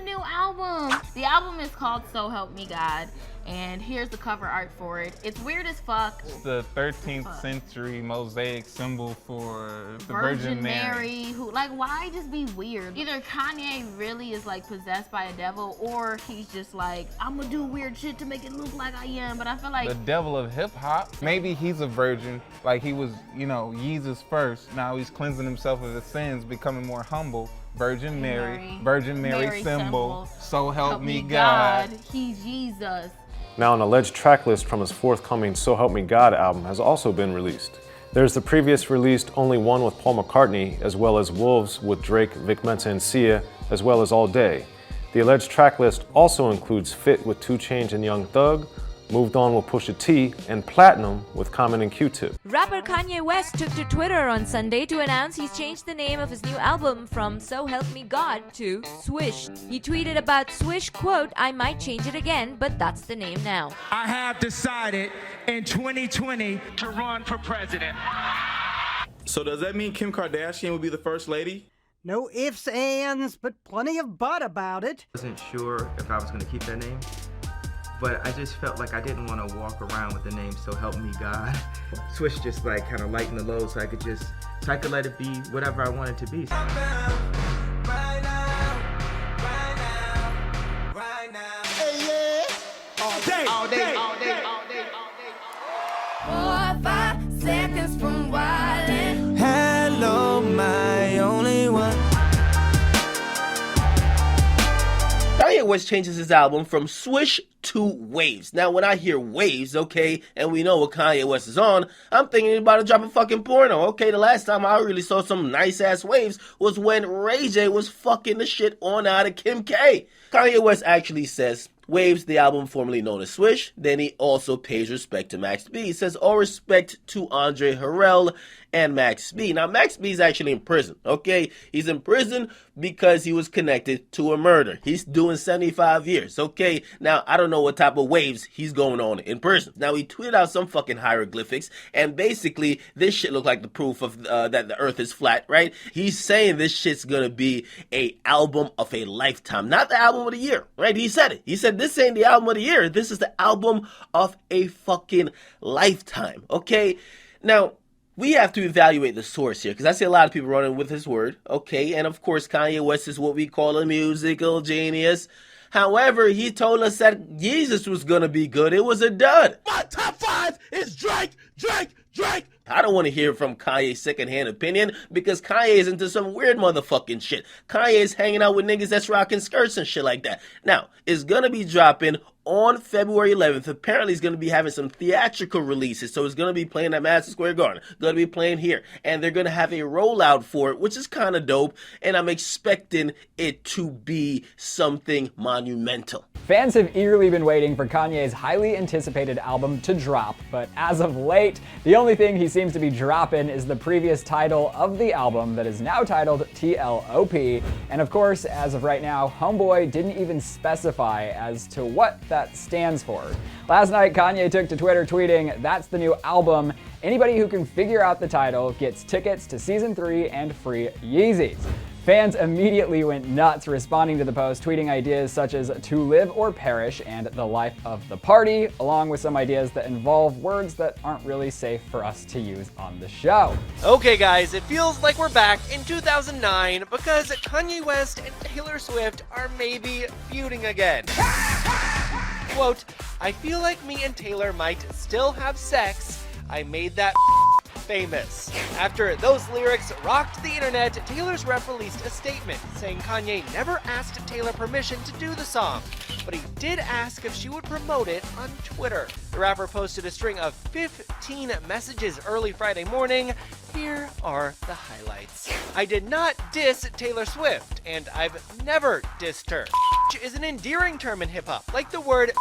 new album. The album is called So Help Me God, and here's the cover art for it. It's weird as fuck. It's the 13th century mosaic symbol for the Virgin Mary. Who, like, why just be weird? Either Kanye really is like possessed by a devil, or he's just like, I'm gonna do weird shit to make it look like I am. But I feel like the devil of hip hop. Maybe he's a virgin, like he was, you know, Jesus first. Now he's cleansing himself of his sins, becoming more humble. Virgin Mary symbol. So help me God. He's Jesus. Now, an alleged track list from his forthcoming So Help Me God album has also been released. There's the previous released Only One with Paul McCartney, as well as Wolves with Drake, Vic Mensa, and Sia, as well as All Day. The alleged track list also includes Fit with 2 Chainz and Young Thug, Moved On with Pusha T, and Platinum with Common and Q-Tip. Rapper Kanye West took to Twitter on Sunday to announce he's changed the name of his new album from So Help Me God to Swish. He tweeted about Swish, quote, I might change it again, but that's the name now. I have decided in 2020 to run for president. So does that mean Kim Kardashian will be the first lady? No ifs, ands, but plenty of but about it. I wasn't sure if I was going to keep that name, but I just felt like I didn't want to walk around with the name So Help Me God. Swish just like kind of lighten the load so I could let it be whatever I wanted to be. All day. 4 or 5 seconds from wildin'. Hello, my only one. Kanye West changes his album from Swish to Waves. Now, when I hear Waves, okay, and we know what Kanye West is on, I'm thinking about to drop a fucking porno. Okay, the last time I really saw some nice-ass waves was when Ray J was fucking the shit on out of Kim K. Kanye West actually says, Waves, the album formerly known as Swish. Then he also pays respect to Max B. He says, all respect to Andre Harrell and Max B. Now, Max B is actually in prison, okay? He's in prison because he was connected to a murder. He's doing 75 years, okay? Now, I don't know what type of waves he's going on in prison. Now, he tweeted out some fucking hieroglyphics, and basically, this shit looked like the proof of that the earth is flat, right? He's saying this shit's gonna be a album of a lifetime, not the album of the year, right? He said it. He said, this ain't the album of the year. This is the album of a fucking lifetime, okay? Now, we have to evaluate the source here, because I see a lot of people running with his word, okay? And of course, Kanye West is what we call a musical genius. However, he told us that Jesus was gonna be good. It was a dud. My top 5 is Drake. I don't want to hear from Kanye's secondhand opinion, because Kanye is into some weird motherfucking shit. Kanye is hanging out with niggas that's rocking skirts and shit like that. Now, it's gonna be dropping on February 11th. Apparently, he's going to be having some theatrical releases. So, it's going to be playing at Madison Square Garden. Going to be playing here. And they're going to have a rollout for it, which is kind of dope. And I'm expecting it to be something monumental. Fans have eagerly been waiting for Kanye's highly anticipated album to drop. But as of late, the only thing he seems to be dropping is the previous title of the album that is now titled TLOP. And of course, as of right now, Homeboy didn't even specify as to what that stands for. Last night, Kanye took to Twitter tweeting, "That's the new album. Anybody who can figure out the title gets tickets to season 3 and free Yeezys." Fans immediately went nuts responding to the post, tweeting ideas such as "To Live or Perish" and "The Life of the Party," along with some ideas that involve words that aren't really safe for us to use on the show. Okay guys, it feels like we're back in 2009 because Kanye West and Taylor Swift are maybe feuding again. Quote, "I feel like me and Taylor might still have sex. I made that famous." After those lyrics rocked the internet, Taylor's rep released a statement saying Kanye never asked Taylor permission to do the song, but he did ask if she would promote it on Twitter. The rapper posted a string of 15 messages early Friday morning. Here are the highlights. "I did not diss Taylor Swift, and I've never dissed her. Is an endearing term in hip-hop, like the word."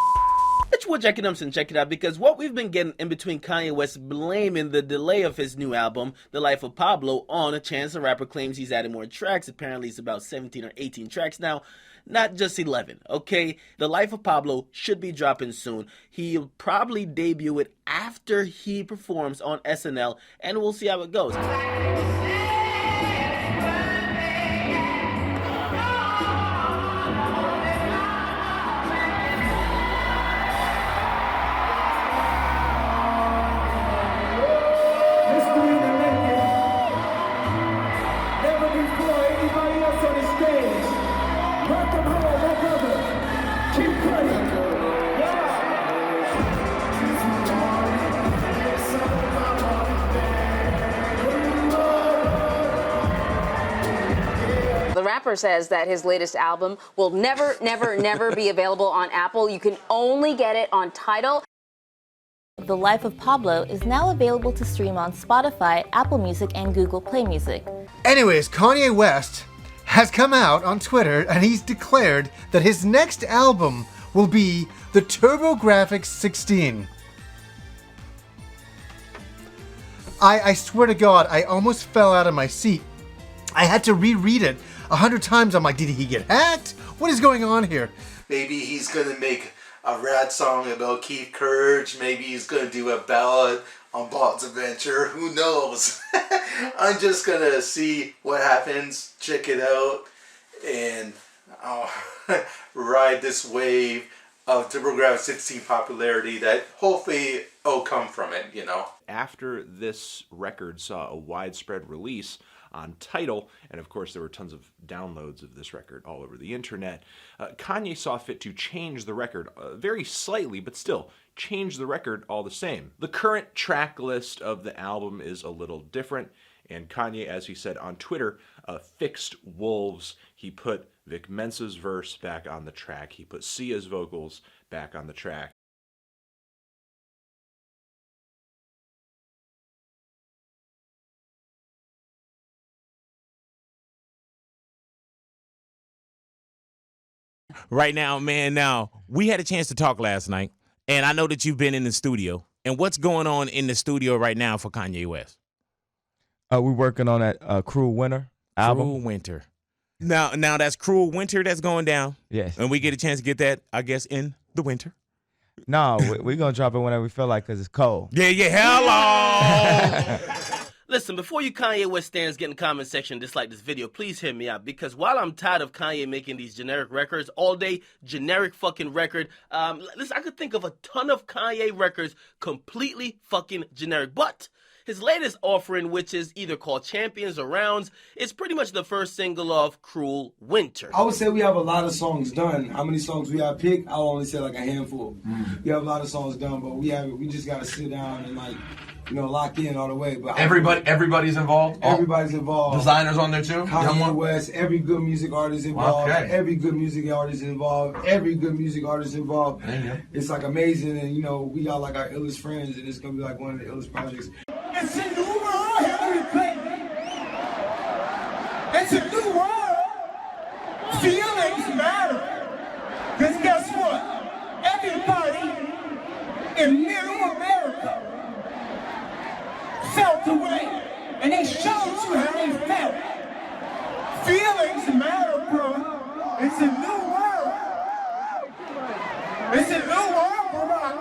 It's what Jackie Dumpson, check it out, because what we've been getting in between Kanye West blaming the delay of his new album, The Life of Pablo, on a Chance the Rapper claims he's adding more tracks. Apparently it's about 17 or 18 tracks now, not just 11, okay? The Life of Pablo should be dropping soon. He'll probably debut it after he performs on SNL, and we'll see how it goes. rapper says that his latest album will never, never, never be available on Apple. You can only get it on Tidal. The Life of Pablo is now available to stream on Spotify, Apple Music, and Google Play Music. Anyways, Kanye West has come out on Twitter and he's declared that his next album will be the TurboGrafx 16. I swear to God, I almost fell out of my seat. I had to reread it 100 times. I'm like, did he get hacked? What is going on here? Maybe he's gonna make a rap song about Keith Courage. Maybe he's gonna do a ballad on Bob's Adventure. Who knows? I'm just gonna see what happens, check it out, and ride this wave of TurboGrafx 16 popularity that hopefully will come from it, you know. After this record saw a widespread release on Tidal, and of course there were tons of downloads of this record all over the internet, Kanye saw fit to change the record very slightly, but still change the record all the same. The current track list of the album is a little different, and Kanye, as he said on Twitter, fixed Wolves. He put Vic Mensa's verse back on the track. He put Sia's vocals back on the track. Right now, man, we had a chance to talk last night, and I know that you've been in the studio. And what's going on in the studio right now for Kanye West? We're working on that Cruel Winter album. Cruel Winter. Now that's Cruel Winter that's going down. Yes. And we get a chance to get that, I guess, in the winter. No, we're going to drop it whenever we feel like because it's cold. Hello! Listen, before you Kanye West stands get in the comment section and dislike this video, please hear me out. Because while I'm tired of Kanye making these generic records all day, generic fucking record, listen, I could think of a ton of Kanye records completely fucking generic. But his latest offering, which is either called Champions or Rounds, is pretty much the first single of Cruel Winter. I would say we have a lot of songs done. How many songs we have picked? I'll only say like a handful. We have a lot of songs done, but we just got to sit down and lock in all the way. But everybody's involved? Everybody's involved. Designers on there too? Kanye West, every good music artist involved. Okay. Every good music artist involved. Every good music artist involved. It's like amazing, and we got like our illest friends, and it's gonna be like one of the illest projects. It's a new world, Hillary Clinton. It's a new world. Feelings matter. Because guess what? Everybody in middle America felt the way, and they showed you how they felt. Feelings matter, bro. It's a new world. It's a new world, Barack.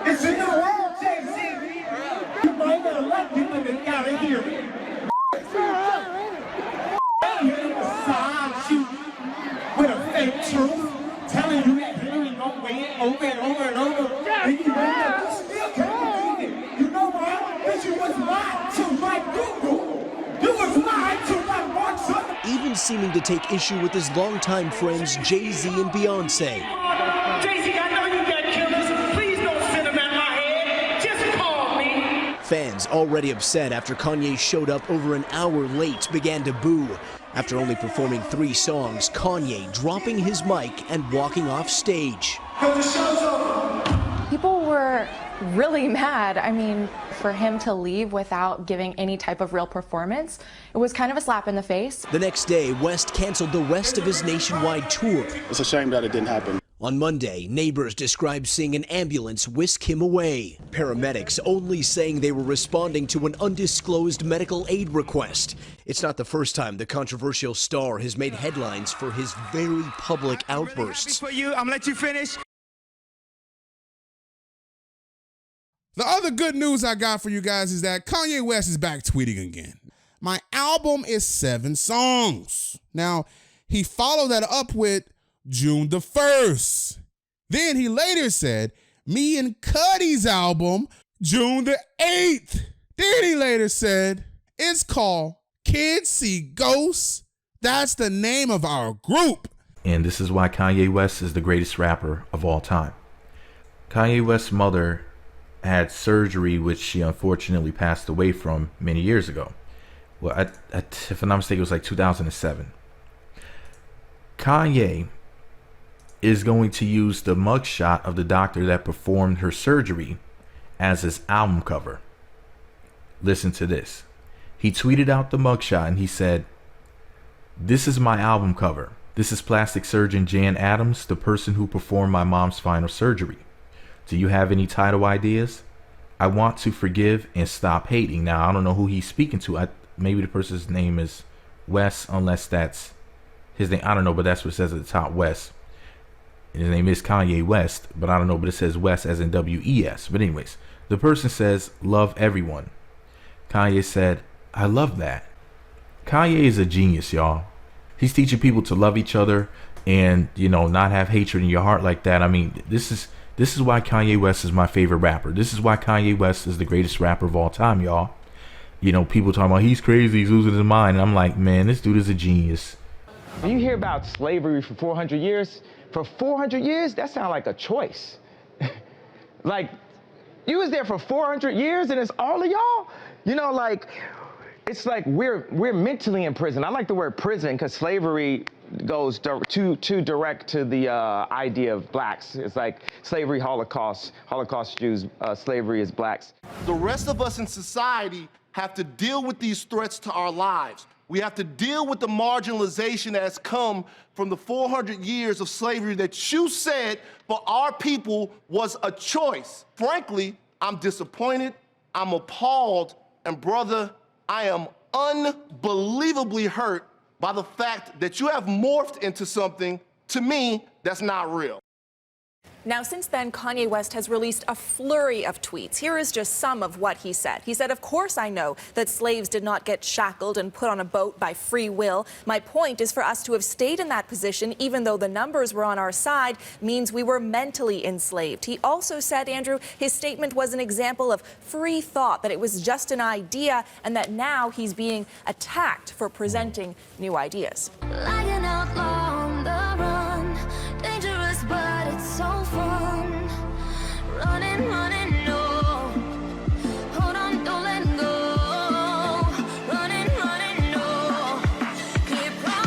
It's a new world, Jay-Z. You might not like it, but they gotta hear it. Beside you with a fake truth, telling you that Hillary gonna win over and over and over. And you still can't believe it. You know why? Because you was lied to like Google. You was lied to like WhatsApp. Even seeming to take issue with his longtime friends Jay-Z and Beyonce. Jay-Z, I know you got killers. Please don't send them at my head. Just call me. Fans already upset after Kanye showed up over an hour late began to boo. After only performing 3 songs, Kanye dropping his mic and walking off stage. People were really mad. I mean, for him to leave without giving any type of real performance, it was kind of a slap in the face. The next day, West canceled the rest of his nationwide tour. It's a shame that it didn't happen. On Monday, neighbors described seeing an ambulance whisk him away. Paramedics only saying they were responding to an undisclosed medical aid request. It's not the first time the controversial star has made headlines for his very public outbursts. For you, I'm gonna let you finish. The other good news I got for you guys is that Kanye West is back tweeting again. My album is 7 songs. Now, he followed that up with June the 1st. Then he later said, me and Cuddy's album, June the 8th. Then he later said, it's called Kids See Ghosts. That's the name of our group. And this is why Kanye West is the greatest rapper of all time. Kanye West's mother had surgery, which she unfortunately passed away from many years ago. Well, if I'm not mistaken, it was like 2007. Kanye is going to use the mugshot of the doctor that performed her surgery as his album cover. Listen to this. He tweeted out the mugshot and he said, "This is my album cover. This is plastic surgeon Jan Adams, the person who performed my mom's final surgery. Do you have any title ideas? I want to forgive and stop hating." Now, I don't know who he's speaking to. Maybe the person's name is Wes, unless that's his name. I don't know, but that's what it says at the top, Wes. His name is Kanye West, but I don't know, but it says West as in W-E-S. But anyways, the person says, "Love everyone." Kanye said, "I love that." Kanye is a genius, y'all. He's teaching people to love each other and, you know, not have hatred in your heart like that. I mean, this is why Kanye West is my favorite rapper. This is why Kanye West is the greatest rapper of all time, y'all. You know, people talking about he's crazy, he's losing his mind. And I'm like, man, this dude is a genius. When you hear about slavery for 400 years, that sounds like a choice. Like, you was there for 400 years and it's all of y'all? You know, like, it's like we're mentally in prison. I like the word prison because slavery goes too direct to the idea of blacks. It's like slavery, Holocaust Jews, slavery is blacks. The rest of us in society have to deal with these threats to our lives. We have to deal with the marginalization that has come from the 400 years of slavery that you said for our people was a choice. Frankly, I'm disappointed, I'm appalled, and brother, I am unbelievably hurt by the fact that you have morphed into something, to me, that's not real. Now, since then, Kanye West has released a flurry of tweets. Here is just some of what he said. He said, "Of course I know that slaves did not get shackled and put on a boat by free will. My point is for us to have stayed in that position, even though the numbers were on our side, means we were mentally enslaved." He also said, Andrew, his statement was an example of free thought, that it was just an idea, and that now he's being attacked for presenting new ideas. Like an outlaw on the run, dangerous but it's so fun. Running, running, no. Hold on, don't let go. Running, running, no. Keep running.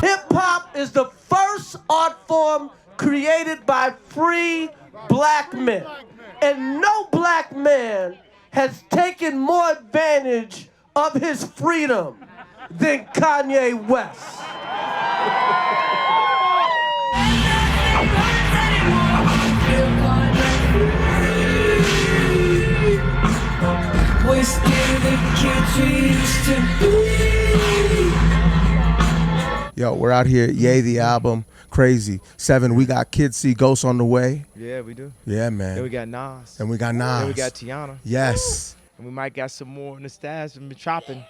Hip-hop is the first art form created by free black men. And no black man has taken more advantage of his freedom than Kanye West. Yo, we're out here, Yay the album, crazy. 7, we got Kids See Ghosts on the way. Yeah, we do. Yeah, man. Then we got Nas. And we got Nas. Then we got Tiana. Yes. And we might got some more in the stash and be chopping.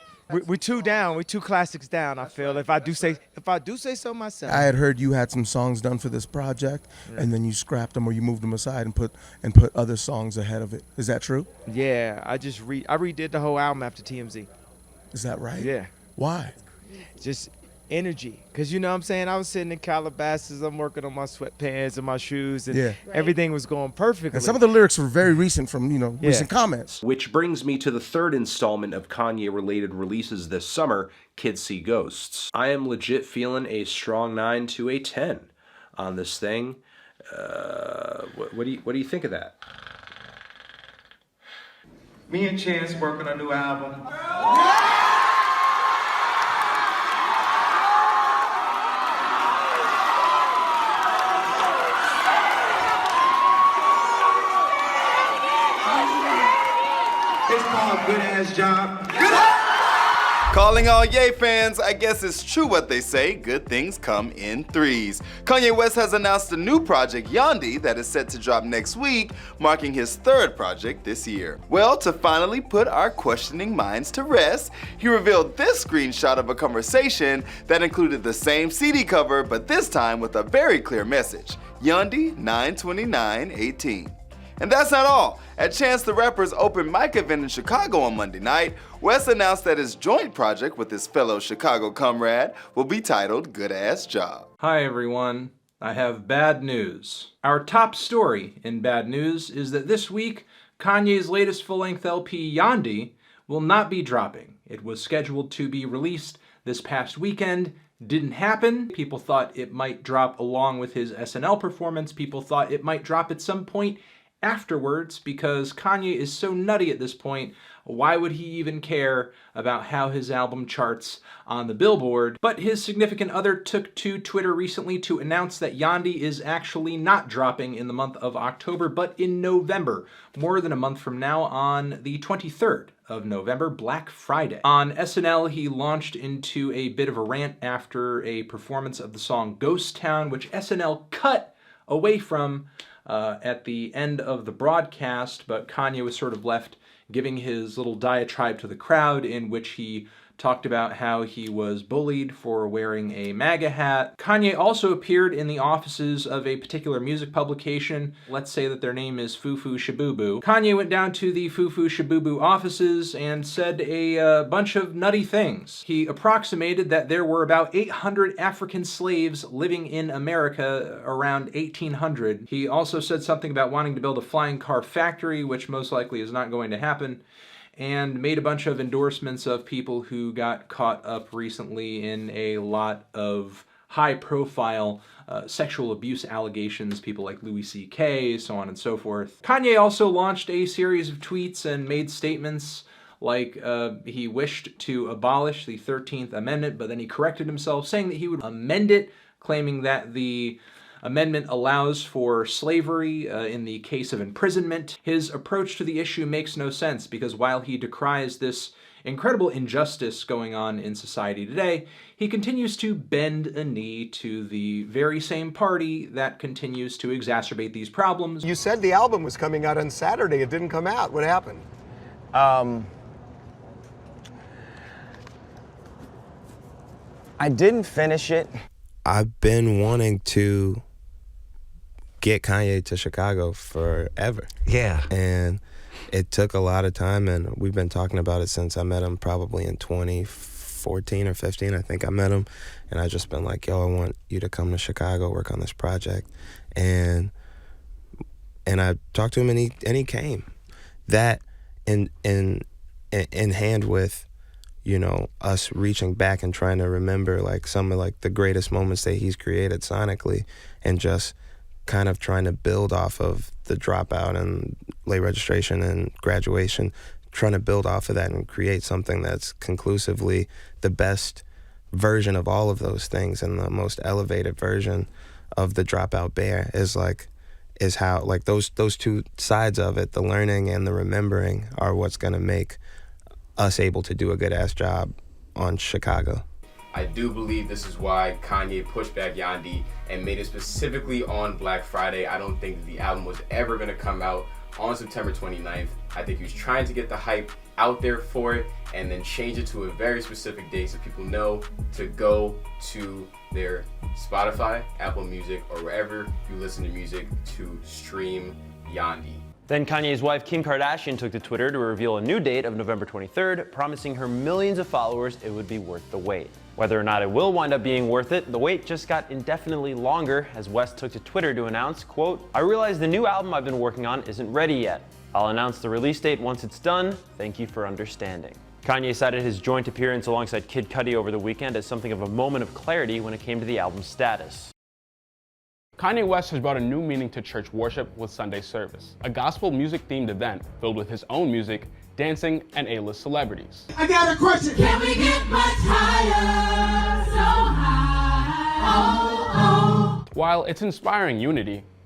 We two down. We two classics down, I feel. If I do say so myself. I had heard you had some songs done for this project, and then you scrapped them or you moved them aside and put other songs ahead of it. Is that true? Yeah, I redid the whole album after TMZ. Is that right? Yeah. Why? Just energy. Because you know what I'm saying? I was sitting in Calabasas, I'm working on my sweatpants and my shoes, and everything was going perfectly. And some of the lyrics were very recent from, recent comments. Which brings me to the third installment of Kanye-related releases this summer, Kids See Ghosts. I am legit feeling a strong 9 to a 10 on this thing. What do you think of that? Me and Chance working on a new album. It's called Good Ass Job. Calling all Ye fans, I guess it's true what they say, good things come in threes. Kanye West has announced a new project, Yandhi, that is set to drop next week, marking his third project this year. Well, to finally put our questioning minds to rest, he revealed this screenshot of a conversation that included the same CD cover, but this time with a very clear message, Yandhi 9/29/18. And that's not all. At Chance the Rapper's open mic event in Chicago on Monday night, West announced that his joint project with his fellow Chicago comrade will be titled Good Ass Job. Hi everyone, I have bad news. Our top story in bad news is that this week, Kanye's latest full-length LP, Yandhi, will not be dropping. It was scheduled to be released this past weekend, didn't happen. People thought it might drop along with his SNL performance. People thought it might drop at some point afterwards, because Kanye is so nutty at this point, why would he even care about how his album charts on the Billboard? But his significant other took to Twitter recently to announce that Yandhi is actually not dropping in the month of October, but in November, more than a month from now, on the 23rd of November, Black Friday. On SNL, he launched into a bit of a rant after a performance of the song Ghost Town, which SNL cut away from at the end of the broadcast, but Kanye was sort of left giving his little diatribe to the crowd, in which he talked about how he was bullied for wearing a MAGA hat. Kanye also appeared in the offices of a particular music publication. Let's say that their name is Fufu Shabubu. Kanye went down to the Fufu Shabubu offices and said a bunch of nutty things. He approximated that there were about 800 African slaves living in America around 1800. He also said something about wanting to build a flying car factory, which most likely is not going to happen, and made a bunch of endorsements of people who got caught up recently in a lot of high-profile sexual abuse allegations, people like Louis C.K., so on and so forth. Kanye also launched a series of tweets and made statements like he wished to abolish the 13th Amendment, but then he corrected himself, saying that he would amend it, claiming that the amendment allows for slavery in the case of imprisonment. His approach to the issue makes no sense, because while he decries this incredible injustice going on in society today, he continues to bend a knee to the very same party that continues to exacerbate these problems. You said the album was coming out on Saturday. It didn't come out. What happened? I didn't finish it. I've been wanting to get Kanye to Chicago forever. Yeah. And it took a lot of time, and we've been talking about it since I met him probably in 2014 or 15. I think I met him, and I just been like, yo, I want you to come to Chicago, work on this project. And I talked to him, and he came. That in hand with, you know, us reaching back and trying to remember like some of like the greatest moments that he's created sonically, and just kind of trying to build off of the dropout and late registration and graduation, trying to build off of that and create something that's conclusively the best version of all of those things, and the most elevated version of the Dropout Bear is how like those two sides of it, the learning and the remembering, are what's gonna make us able to do a good ass job on Chicago. I do believe this is why Kanye pushed back Yandhi and made it specifically on Black Friday. I don't think the album was ever going to come out on September 29th. I think he was trying to get the hype out there for it and then change it to a very specific date so people know to go to their Spotify, Apple Music, or wherever you listen to music to stream Yandhi. Then Kanye's wife Kim Kardashian took to Twitter to reveal a new date of November 23rd, promising her millions of followers it would be worth the wait. Whether or not it will wind up being worth it, the wait just got indefinitely longer as West took to Twitter to announce, quote, "I realize the new album I've been working on isn't ready yet. I'll announce the release date once it's done. Thank you for understanding." Kanye cited his joint appearance alongside Kid Cudi over the weekend as something of a moment of clarity when it came to the album's status. Kanye West has brought a new meaning to church worship with Sunday service, a gospel music-themed event filled with his own music, dancing, and A-list celebrities. I got a question. Can we get much higher? So high. Oh, oh. While it's inspiring unity,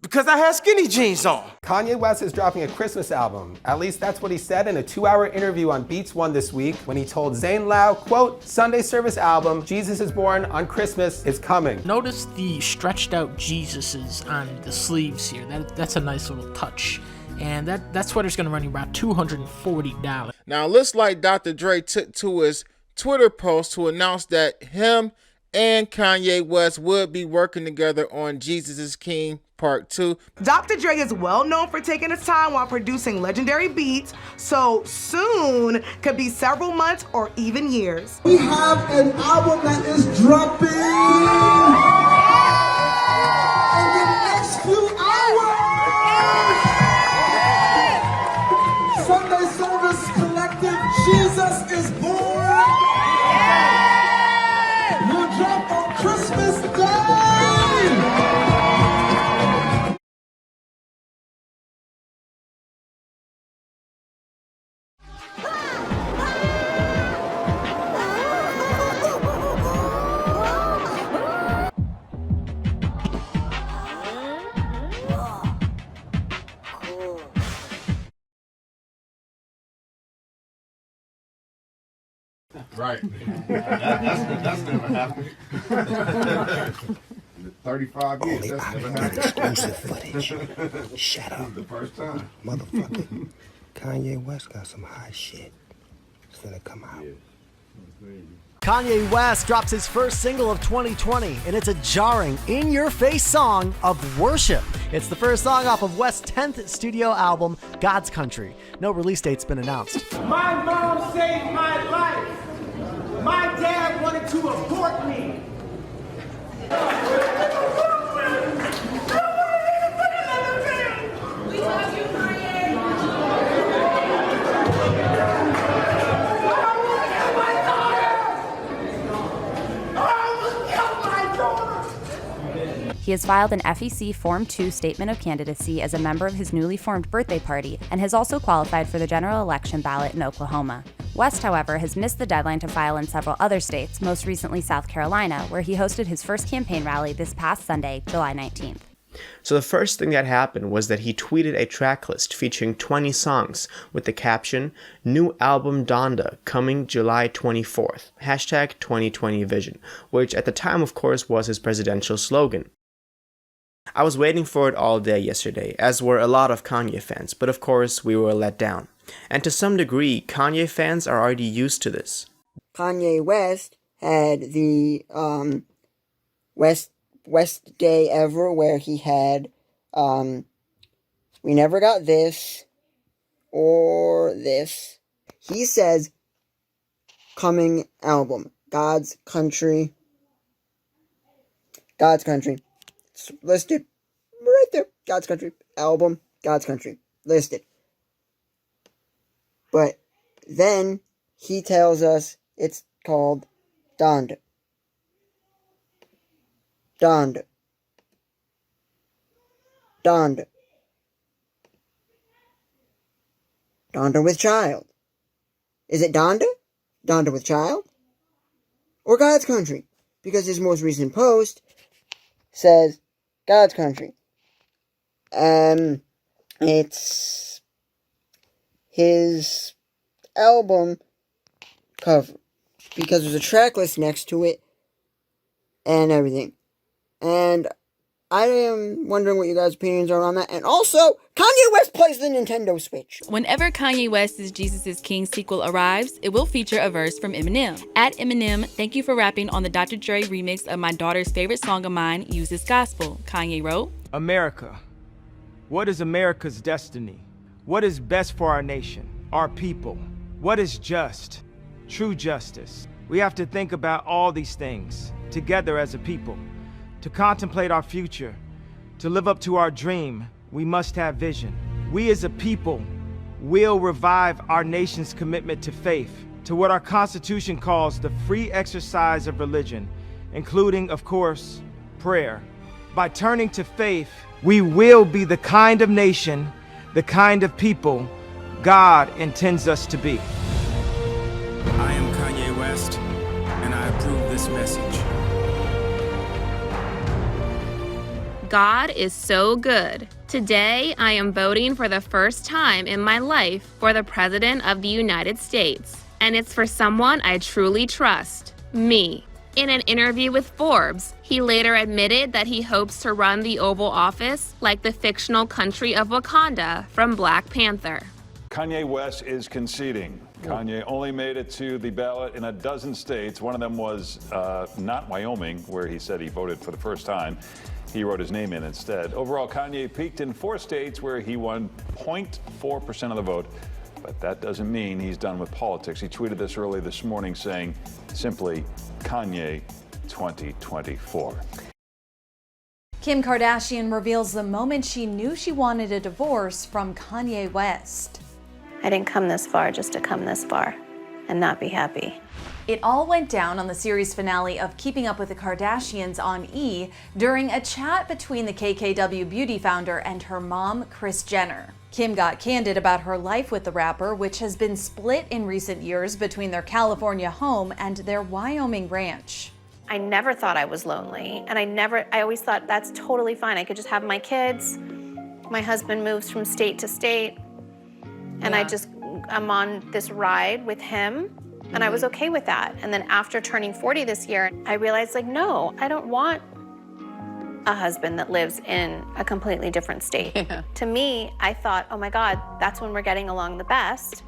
because I had skinny jeans on. Kanye West is dropping a Christmas album. At least that's what he said in a 2-hour interview on Beats One this week when he told Zane Lau, quote, Sunday Service album, Jesus is Born on Christmas is coming. Notice the stretched out Jesuses on the sleeves here. That's a nice little touch. And that sweater's gonna run you about $240. Now, it looks like Dr. Dre took to his Twitter post to announce that him and Kanye West would be working together on Jesus is King Part 2. Dr. Dre is well known for taking his time while producing legendary beats, so soon could be several months or even years. We have an album that is dropping in the next few hours. Sunday Service Collective, Jesus is Born. Will drop on Christmas Day. Right. That's never happened. 35 years, Only that's I never can get happened. exclusive footage. Shut up. The first time. Motherfucker. Kanye West got some hot shit. It's gonna come out. Kanye West drops his first single of 2020, and it's a jarring, in-your-face song of worship. It's the first song off of West's 10th studio album, God's Country. No release date's been announced. My mom saved my life. My dad wanted to abort me. We love you, Kanye. He has filed an FEC Form 2 statement of candidacy as a member of his newly formed birthday party and has also qualified for the general election ballot in Oklahoma. West, however, has missed the deadline to file in several other states, most recently South Carolina, where he hosted his first campaign rally this past Sunday, July 19th. So the first thing that happened was that he tweeted a track list featuring 20 songs with the caption, New Album Donda, coming July 24th, hashtag 2020 Vision, which at the time, of course, was his presidential slogan. I was waiting for it all day yesterday, as were a lot of Kanye fans, but of course we were let down. And to some degree, Kanye fans are already used to this. Kanye West had the West Day Ever where he had We Never Got This or This. He says coming album, God's Country. God's Country. It's listed right there. God's Country. Album, God's Country. Listed. But then he tells us it's called Donda. Donda. Donda. Donda with Child. Is it Donda? Donda with Child? Or God's Country? Because his most recent post says God's Country. It's his album cover. Because there's a track list next to it and everything. And I am wondering what you guys' opinions are on that. And also, Kanye West plays the Nintendo Switch. Whenever Kanye West's Jesus is King sequel arrives, it will feature a verse from Eminem. At Eminem, thank you for rapping on the Dr. Dre remix of my daughter's favorite song of mine, Use This Gospel. Kanye wrote, America. What is America's destiny? What is best for our nation, our people? What is just? True justice. We have to think about all these things together as a people. To contemplate our future, to live up to our dream, we must have vision. We as a people will revive our nation's commitment to faith, to what our Constitution calls the free exercise of religion, including, of course, prayer. By turning to faith, we will be the kind of nation, the kind of people God intends us to be. I am Kanye West, and I approve this message. God is so good. Today, I am voting for the first time in my life for the President of the United States. And it's for someone I truly trust, me. In an interview with Forbes, he later admitted that he hopes to run the Oval Office like the fictional country of Wakanda from Black Panther. Kanye West is conceding. Kanye only made it to the ballot in a dozen states. One of them was not Wyoming, where he said he voted for the first time. He wrote his name in instead. Overall, Kanye peaked in 4 states where he won 0.4% of the vote. But that doesn't mean he's done with politics. He tweeted this early this morning saying simply, Kanye 2024. Kim Kardashian reveals the moment she knew she wanted a divorce from Kanye West. I didn't come this far just to come this far and not be happy. It all went down on the series finale of Keeping Up with the Kardashians on E! During a chat between the KKW Beauty founder and her mom, Kris Jenner. Kim got candid about her life with the rapper, which has been split in recent years between their California home and their Wyoming ranch. I never thought I was lonely, and I always thought that's totally fine. I could just have my kids. My husband moves from state to state, and I'm on this ride with him, and I was okay with that. And then after turning 40 this year, I realized, like, no, I don't want a husband that lives in a completely different state. Yeah. To me, I thought, oh my God, that's when we're getting along the best,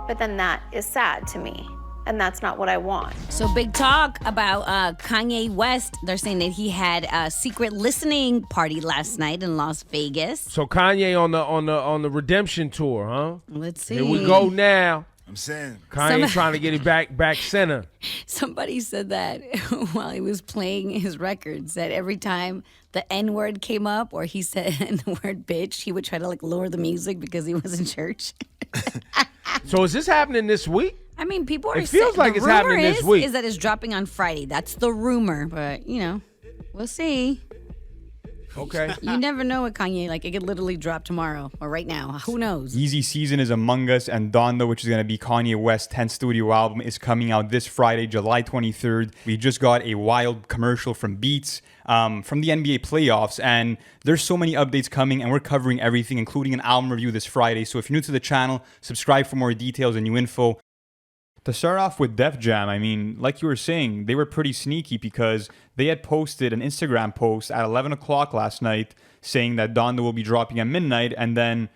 but then that is sad to me. And that's not what I want. So big talk about Kanye West. They're saying that he had a secret listening party last night in Las Vegas. So Kanye on the redemption tour, huh? Let's see. Here we go now. I'm saying Kanye trying to get it back center. Somebody said that while he was playing his records, that every time the N-word came up or he said the word bitch, he would try to like lower the music because he was in church. So is this happening this week? I mean, people are It feels like it's happening this week. Is that it's dropping on Friday. That's the rumor, but we'll see. Okay. You never know with Kanye. Like, it could literally drop tomorrow or right now. Who knows? Yeezy Season is among us, and Donda, which is going to be Kanye West's 10th studio album, is coming out this Friday, July 23rd. We just got a wild commercial from Beats from the NBA playoffs, and there's so many updates coming, and we're covering everything, including an album review this Friday. So if you're new to the channel, subscribe for more details and new info. To start off with Def Jam, I mean, like you were saying, they were pretty sneaky because they had posted an Instagram post at 11 o'clock last night saying that Donda will be dropping at midnight, and then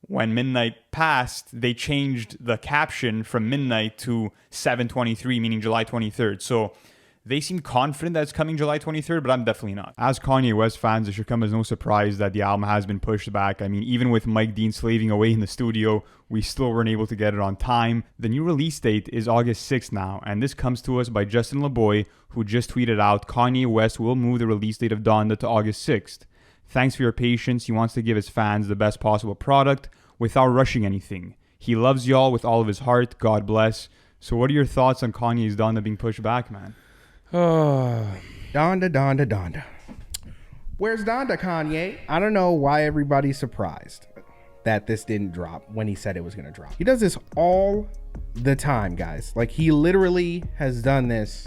when midnight passed, they changed the caption from midnight to 7:23, meaning July 23rd. So they seem confident that it's coming July 23rd, but I'm definitely not. As Kanye West fans, it should come as no surprise that the album has been pushed back. I mean, even with Mike Dean slaving away in the studio, we still weren't able to get it on time. The new release date is August 6th now, and this comes to us by Justin LeBoy, who just tweeted out, Kanye West will move the release date of Donda to August 6th. Thanks for your patience. He wants to give his fans the best possible product without rushing anything. He loves y'all with all of his heart. God bless. So what are your thoughts on Kanye's Donda being pushed back, man? Donda. Where's Donda, Kanye? I don't know why everybody's surprised that this didn't drop when he said it was going to drop. He does this all the time, guys. Like, he literally has done this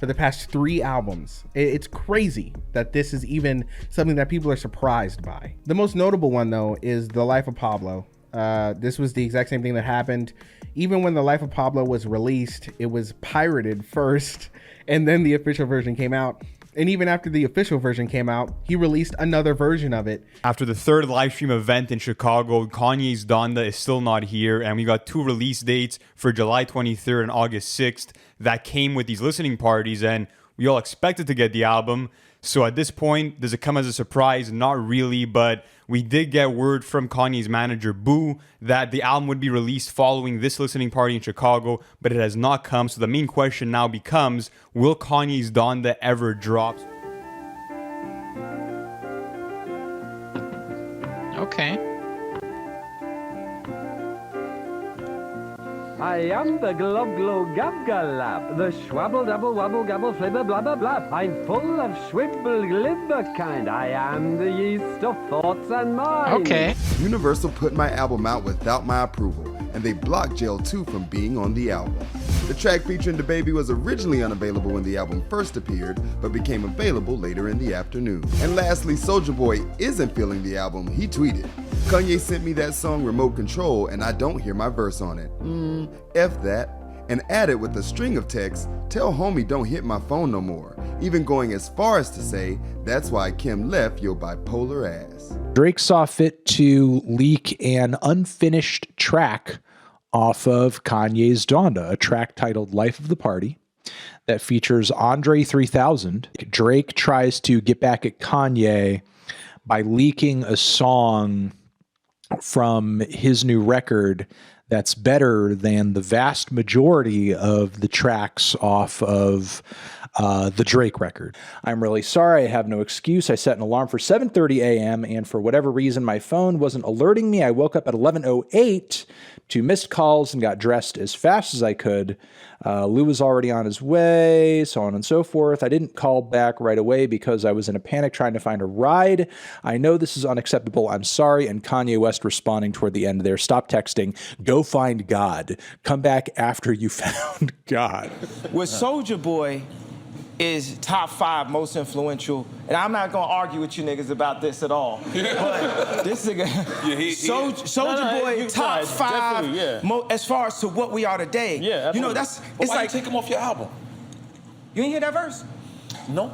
for the past 3 albums. It's crazy that this is even something that people are surprised by. The most notable one, though, is The Life of Pablo. This was the exact same thing that happened. Even when The Life of Pablo was released, it was pirated first, and then the official version came out. And even after the official version came out, he released another version of it. After the 3rd live stream event in Chicago, Kanye's Donda is still not here, and we got 2 release dates for July 23rd and August 6th that came with these listening parties, and we all expected to get the album. So at this point, does it come as a surprise? Not really, but we did get word from Kanye's manager, Boo, that the album would be released following this listening party in Chicago, but it has not come. So the main question now becomes, will Kanye's Donda ever drop? Okay. I am the glob glow gab galab, the schwabble double wabble gabble flibber blabber blab. I'm full of schwibble glibber kind. I am the yeast of thoughts and minds. Okay. Universal put my album out without my approval, and they blocked Jail 2 from being on the album. The track featuring DaBaby was originally unavailable when the album first appeared, but became available later in the afternoon. And lastly, Soulja Boy isn't feeling the album. He tweeted, "Kanye sent me that song Remote Control and I don't hear my verse on it. F that." And added with a string of texts, "Tell homie don't hit my phone no more." Even going as far as to say, "That's why Kim left your bipolar ass." Drake saw fit to leak an unfinished track off of Kanye's Donda, a track titled Life of the Party that features Andre 3000. Drake tries to get back at Kanye by leaking a song from his new record that's better than the vast majority of the tracks off of the Drake record. "I'm really sorry. I have no excuse. I set an alarm for 7:30 a.m. and for whatever reason, my phone wasn't alerting me. I woke up at 11:08 to missed calls and got dressed as fast as I could. Lou was already on his way, so on and so forth. I didn't call back right away because I was in a panic trying to find a ride. I know this is unacceptable. I'm sorry." And Kanye West responding toward the end there, "Stop texting. Go find God. Come back after you found God." With Soulja Boy is top 5 most influential, and I'm not gonna argue with you niggas about this at all. But this nigga, Soulja Boy, top 5 as far as to what we are today. Yeah, you know, it's like take him off your album. You ain't hear that verse? No.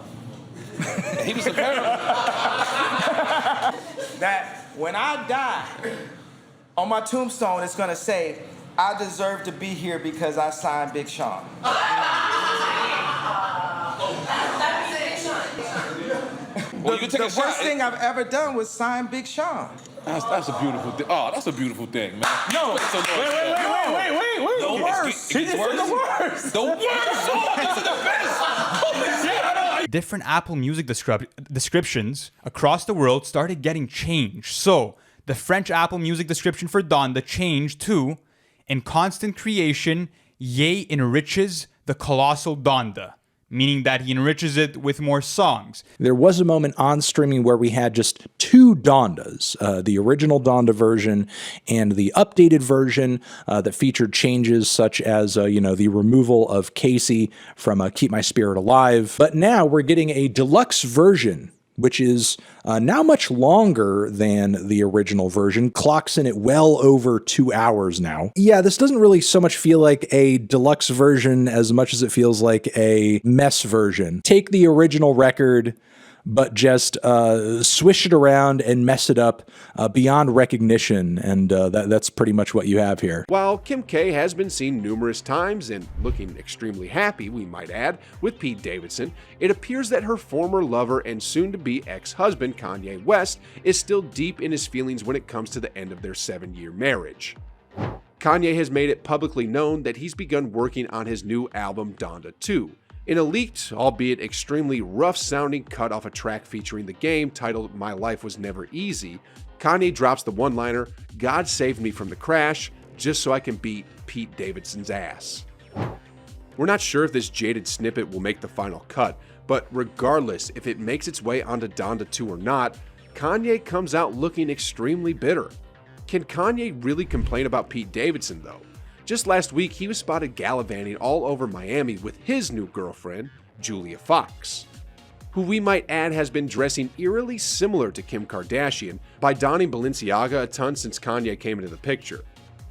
He was a parent. That when I die, on my tombstone, it's gonna say, "I deserve to be here because I signed Big Sean." Well, you take the a shot. worst thing I've ever done was sign Big Sean. That's a beautiful thing. Oh, that's a beautiful thing, man. No, wait. The worst. He just said the worst. The worst song. This is the best. Holy shit. Different Apple Music descriptions across the world started getting changed. So the French Apple Music description for Donda changed to, "In constant creation, Ye enriches the colossal Donda," meaning that he enriches it with more songs. There was a moment on streaming where we had just 2 Dondas, the original Donda version and the updated version that featured changes such as, the removal of Casey from Keep My Spirit Alive. But now we're getting a deluxe version, which is now much longer than the original version, clocks in at well over 2 hours now. Yeah, this doesn't really so much feel like a deluxe version as much as it feels like a mess version. Take the original record, but just swish it around and mess it up beyond recognition, and that's pretty much what you have here. While Kim K has been seen numerous times, and looking extremely happy, we might add, with Pete Davidson, it appears that her former lover and soon-to-be ex-husband, Kanye West, is still deep in his feelings when it comes to the end of their 7-year marriage. Kanye has made it publicly known that he's begun working on his new album, Donda 2. In a leaked, albeit extremely rough-sounding cut off a track featuring The Game titled My Life Was Never Easy, Kanye drops the one-liner, "God saved me from the crash, just so I can beat Pete Davidson's ass." We're not sure if this jaded snippet will make the final cut, but regardless if it makes its way onto Donda 2 or not, Kanye comes out looking extremely bitter. Can Kanye really complain about Pete Davidson, though? Just last week, he was spotted gallivanting all over Miami with his new girlfriend, Julia Fox, who we might add has been dressing eerily similar to Kim Kardashian by donning Balenciaga a ton since Kanye came into the picture.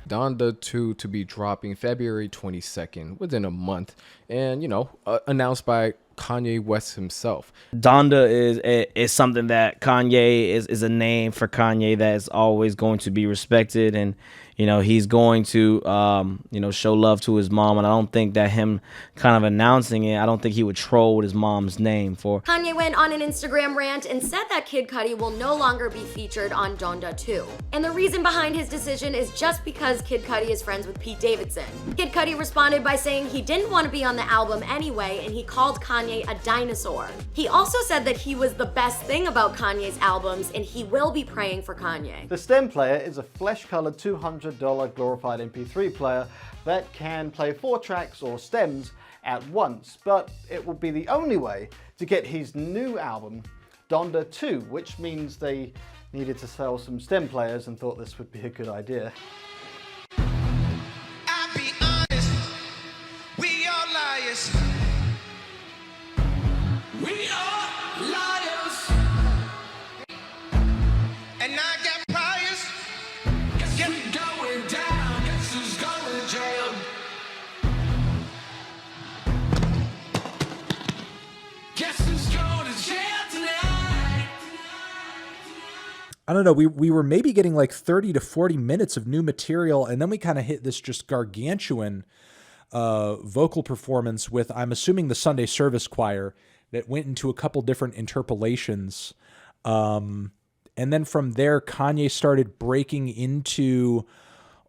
Donda 2 to be dropping February 22nd, within a month, and, announced by Kanye West himself. Donda is something that Kanye is a name for Kanye that is always going to be respected, and he's going to show love to his mom, and I don't think that him kind of announcing it, I don't think he would troll with his mom's name for. Kanye went on an Instagram rant and said that Kid Cudi will no longer be featured on Donda 2. And the reason behind his decision is just because Kid Cudi is friends with Pete Davidson. Kid Cudi responded by saying he didn't want to be on the album anyway, and he called Kanye a dinosaur. He also said that he was the best thing about Kanye's albums, and he will be praying for Kanye. The stem player is a flesh-colored $200 glorified MP3 player that can play 4 tracks or stems at once, but it will be the only way to get his new album, Donda 2, which means they needed to sell some stem players and thought this would be a good idea. I don't know, we were maybe getting like 30 to 40 minutes of new material, and then we kind of hit this just gargantuan vocal performance with, I'm assuming, the Sunday service choir that went into a couple different interpolations. And then from there, Kanye started breaking into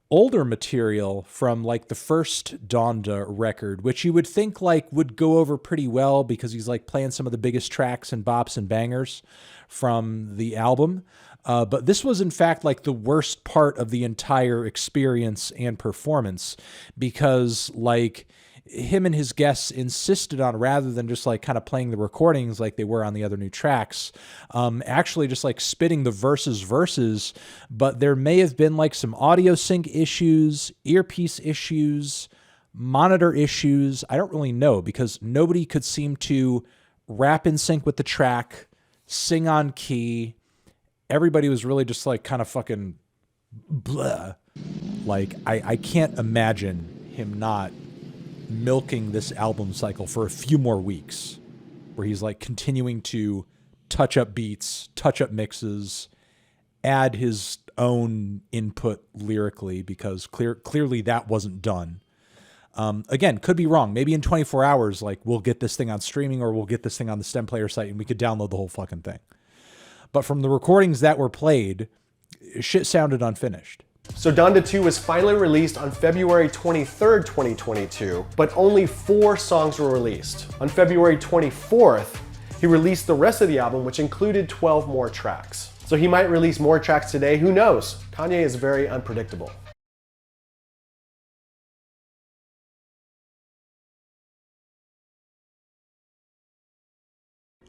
older material from like the first Donda record, which you would think like would go over pretty well because he's like playing some of the biggest tracks and bops and bangers from the album. But this was in fact like the worst part of the entire experience and performance, because like him and his guests insisted on, rather than just like kind of playing the recordings like they were on the other new tracks, actually just like spitting the verses. But there may have been like some audio sync issues, earpiece issues, monitor issues. I don't really know, because nobody could seem to rap in sync with the track, sing on key. Everybody was really just like kind of fucking blah. Like I can't imagine him not milking this album cycle for a few more weeks, where he's like continuing to touch up beats, touch up mixes, add his own input lyrically, because clearly that wasn't done. Again, could be wrong. Maybe in 24 hours, like we'll get this thing on streaming, or we'll get this thing on the STEM Player site and we could download the whole fucking thing. But from the recordings that were played, shit sounded unfinished. So Donda 2 was finally released on February 23rd, 2022, but only 4 songs were released. On February 24th, he released the rest of the album, which included 12 more tracks. So he might release more tracks today, who knows? Kanye is very unpredictable.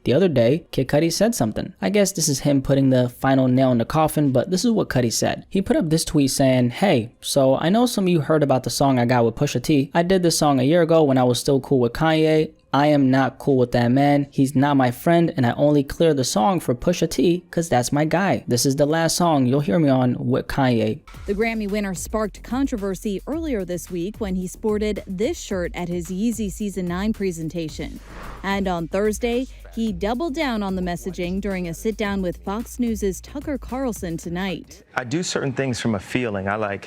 The other day, Kid Cudi said something. I guess this is him putting the final nail in the coffin, but this is what Cudi said. He put up this tweet saying, "Hey, so I know some of you heard about the song I got with Pusha T. I did this song a year ago when I was still cool with Kanye. I am not cool with that man. He's not my friend, and I only cleared the song for Pusha T because that's my guy. This is the last song you'll hear me on with Kanye." The Grammy winner sparked controversy earlier this week when he sported this shirt at his Yeezy Season 9 presentation. And on Thursday, he doubled down on the messaging during a sit-down with Fox News' Tucker Carlson tonight. I do certain things from a feeling. I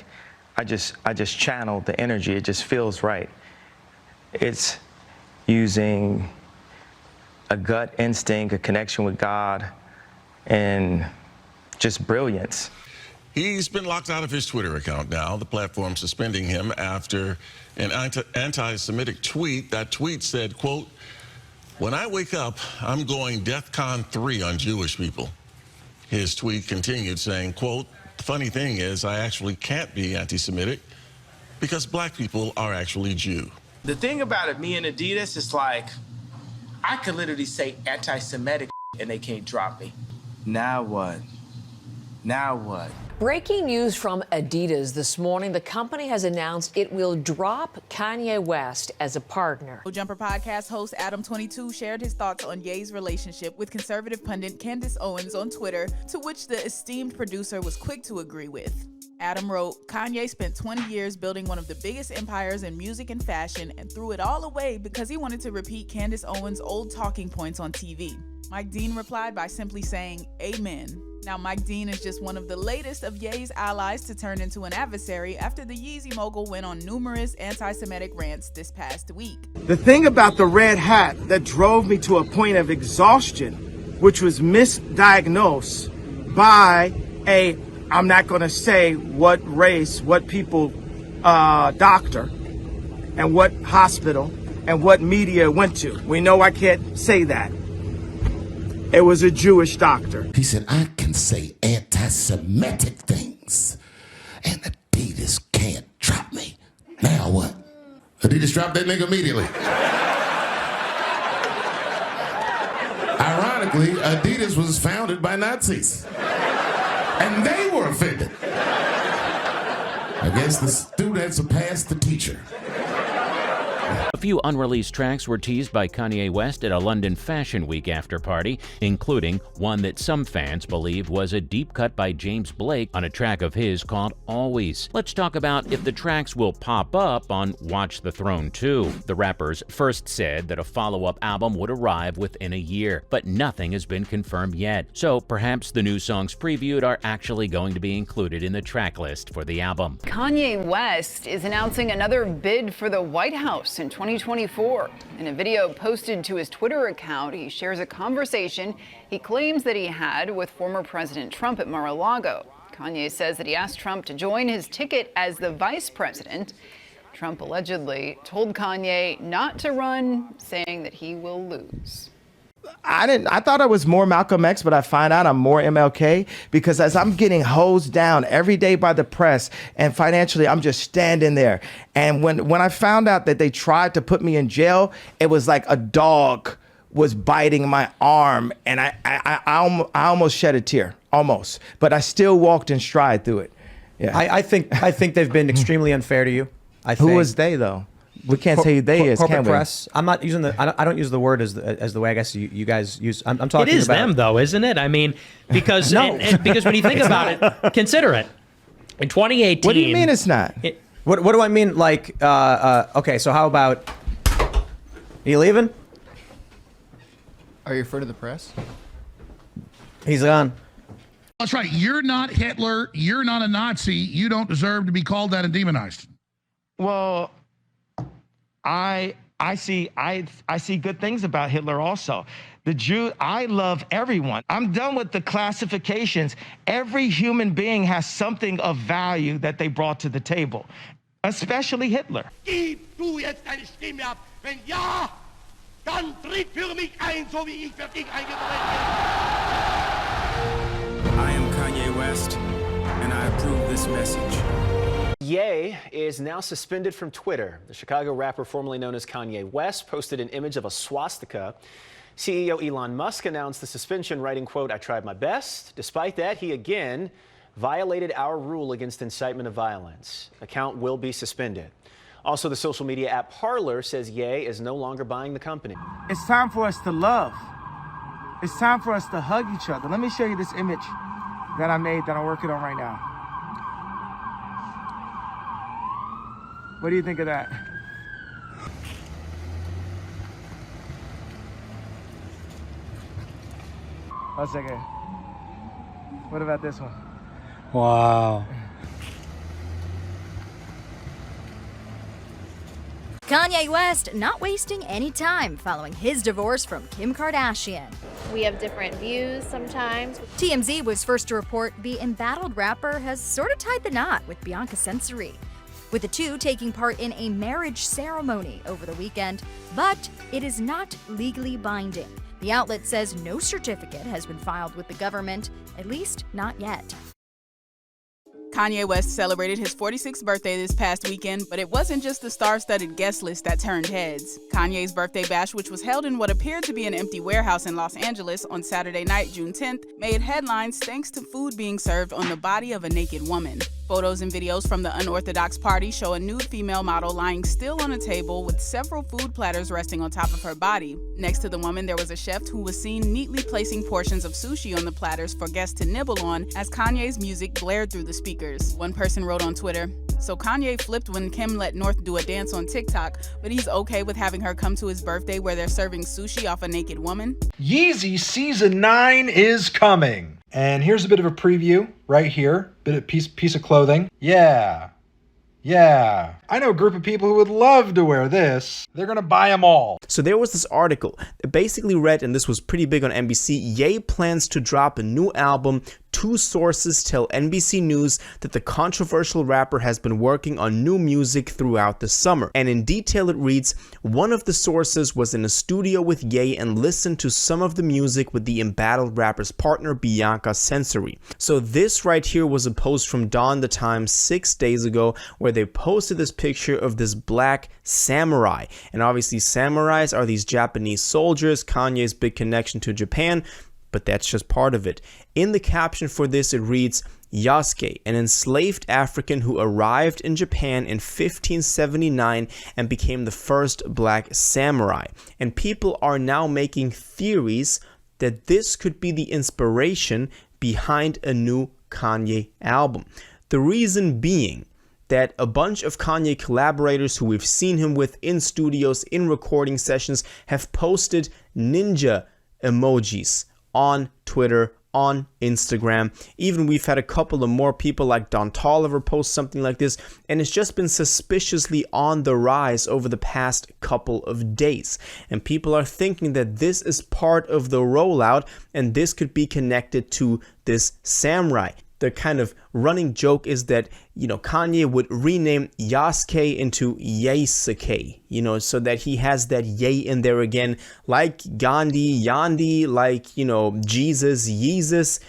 just channel the energy. It just feels right. It's using a gut instinct, a connection with God, and just brilliance. He's been locked out of his Twitter account now, the platform suspending him after an anti-Semitic tweet. That tweet said, quote, "When I wake up, I'm going DEFCON 3 on Jewish people." His tweet continued saying, quote, "The funny thing is I actually can't be anti-Semitic because black people are actually Jew." The thing about it, me and Adidas, is like, I could literally say anti-Semitic and they can't drop me. Now what? Now what? Breaking news from Adidas this morning. The company has announced it will drop Kanye West as a partner. Jumper podcast host Adam22 shared his thoughts on Ye's relationship with conservative pundit Candace Owens on Twitter, to which the esteemed producer was quick to agree with. Adam wrote, "Kanye spent 20 years building one of the biggest empires in music and fashion and threw it all away because he wanted to repeat Candace Owens' old talking points on TV." Mike Dean replied by simply saying, "Amen." Now, Mike Dean is just one of the latest of Ye's allies to turn into an adversary after the Yeezy mogul went on numerous anti-Semitic rants this past week. The thing about the red hat that drove me to a point of exhaustion, which was misdiagnosed by I'm not going to say what race, what people, doctor, and what hospital, and what media went to. We know I can't say that. It was a Jewish doctor. He said, "I can say anti-Semitic things, and Adidas can't drop me." Now what? Adidas dropped that nigga immediately. Ironically, Adidas was founded by Nazis, and they were offended. I guess the students surpassed the teacher. A few unreleased tracks were teased by Kanye West at a London Fashion Week after party, including one that some fans believe was a deep cut by James Blake on a track of his called Always. Let's talk about if the tracks will pop up on Watch the Throne 2. The rappers first said that a follow-up album would arrive within a year, but nothing has been confirmed yet. So perhaps the new songs previewed are actually going to be included in the track list for the album. Kanye West is announcing another bid for the White House in 2024. In a video posted to his Twitter account, he shares a conversation he claims that he had with former President Trump at Mar-a-Lago. Kanye says that he asked Trump to join his ticket as the vice president. Trump allegedly told Kanye not to run, saying that he will lose. I thought I was more Malcolm X, but I find out I'm more MLK, because as I'm getting hosed down every day by the press and financially, I'm just standing there. And when I found out that they tried to put me in jail, it was like a dog was biting my arm, and I almost shed a tear, almost. But I still walked in stride through it. Yeah. I think they've been extremely unfair to you. Who was they though? We can't say who they is, corporate can we? press. I'm not using the. I don't use the word as the way I guess you guys use. I'm talking. It is about them though, isn't it? I mean, because because when you think about it, consider it. In 2018. What do you mean it's not? What do I mean? Like, okay, so how about? Are you leaving? Are you referring to the press? He's gone. That's right. You're not Hitler. You're not a Nazi. You don't deserve to be called that and demonized. Well, I see good things about Hitler also. The Jew, I love everyone. I'm done with the classifications. Every human being has something of value that they brought to the table, especially Hitler. Gib du jetzt deine Stimme ab. Wenn ja, dann tritt für mich ein, so wie ich für dich eingetreten bin. I am Kanye West, and I approve this message. Ye is now suspended from Twitter. The Chicago rapper formerly known as Kanye West posted an image of a swastika. CEO Elon Musk announced the suspension, writing, quote, "I tried my best." Despite that, he again violated our rule against incitement of violence. Account will be suspended. Also, the social media app Parler says Ye is no longer buying the company. It's time for us to love. It's time for us to hug each other. Let me show you this image that I made that I'm working on right now. What do you think of that? One second. What about this one? Wow. Kanye West not wasting any time following his divorce from Kim Kardashian. We have different views sometimes. TMZ was first to report the embattled rapper has sort of tied the knot with Bianca Censori, with the two taking part in a marriage ceremony over the weekend, but it is not legally binding. The outlet says no certificate has been filed with the government, at least not yet. Kanye West celebrated his 46th birthday this past weekend, but it wasn't just the star-studded guest list that turned heads. Kanye's birthday bash, which was held in what appeared to be an empty warehouse in Los Angeles on Saturday night, June 10th, made headlines thanks to food being served on the body of a naked woman. Photos and videos from the unorthodox party show a nude female model lying still on a table with several food platters resting on top of her body. Next to the woman, there was a chef who was seen neatly placing portions of sushi on the platters for guests to nibble on as Kanye's music blared through the speakers. One person wrote on Twitter, "So Kanye flipped when Kim let North do a dance on TikTok, but he's okay with having her come to his birthday where they're serving sushi off a naked woman?" Yeezy Season 9 is coming. And here's a bit of a preview right here. Bit of piece of clothing. Yeah. I know a group of people who would love to wear this. They're gonna buy them all. So there was this article that basically read, and this was pretty big on NBC, Ye plans to drop a new album. Two sources tell NBC News that the controversial rapper has been working on new music throughout the summer. And in detail it reads, one of the sources was in a studio with Ye and listened to some of the music with the embattled rapper's partner Bianca Censori. So this right here was a post from Donda Times 6 days ago where they posted this picture of this black samurai. And obviously samurais are these Japanese soldiers, Kanye's big connection to Japan. but that's just part of it. In the caption for this, it reads, Yasuke, an enslaved African who arrived in Japan in 1579 and became the first black samurai. And people are now making theories that this could be the inspiration behind a new Kanye album. The reason being that a bunch of Kanye collaborators who we've seen him with in studios, in recording sessions, have posted ninja emojis on Twitter, on Instagram. Even we've had a couple of more people like Don Toliver post something like this, and it's just been suspiciously on the rise over the past couple of days. And people are thinking that this is part of the rollout, and this could be connected to this samurai. The kind of running joke is that, Kanye would rename Yasuke into Yesuke, so that he has that Ye in there again, like Gandhi, Yandi, like, Jesus, Yeezus.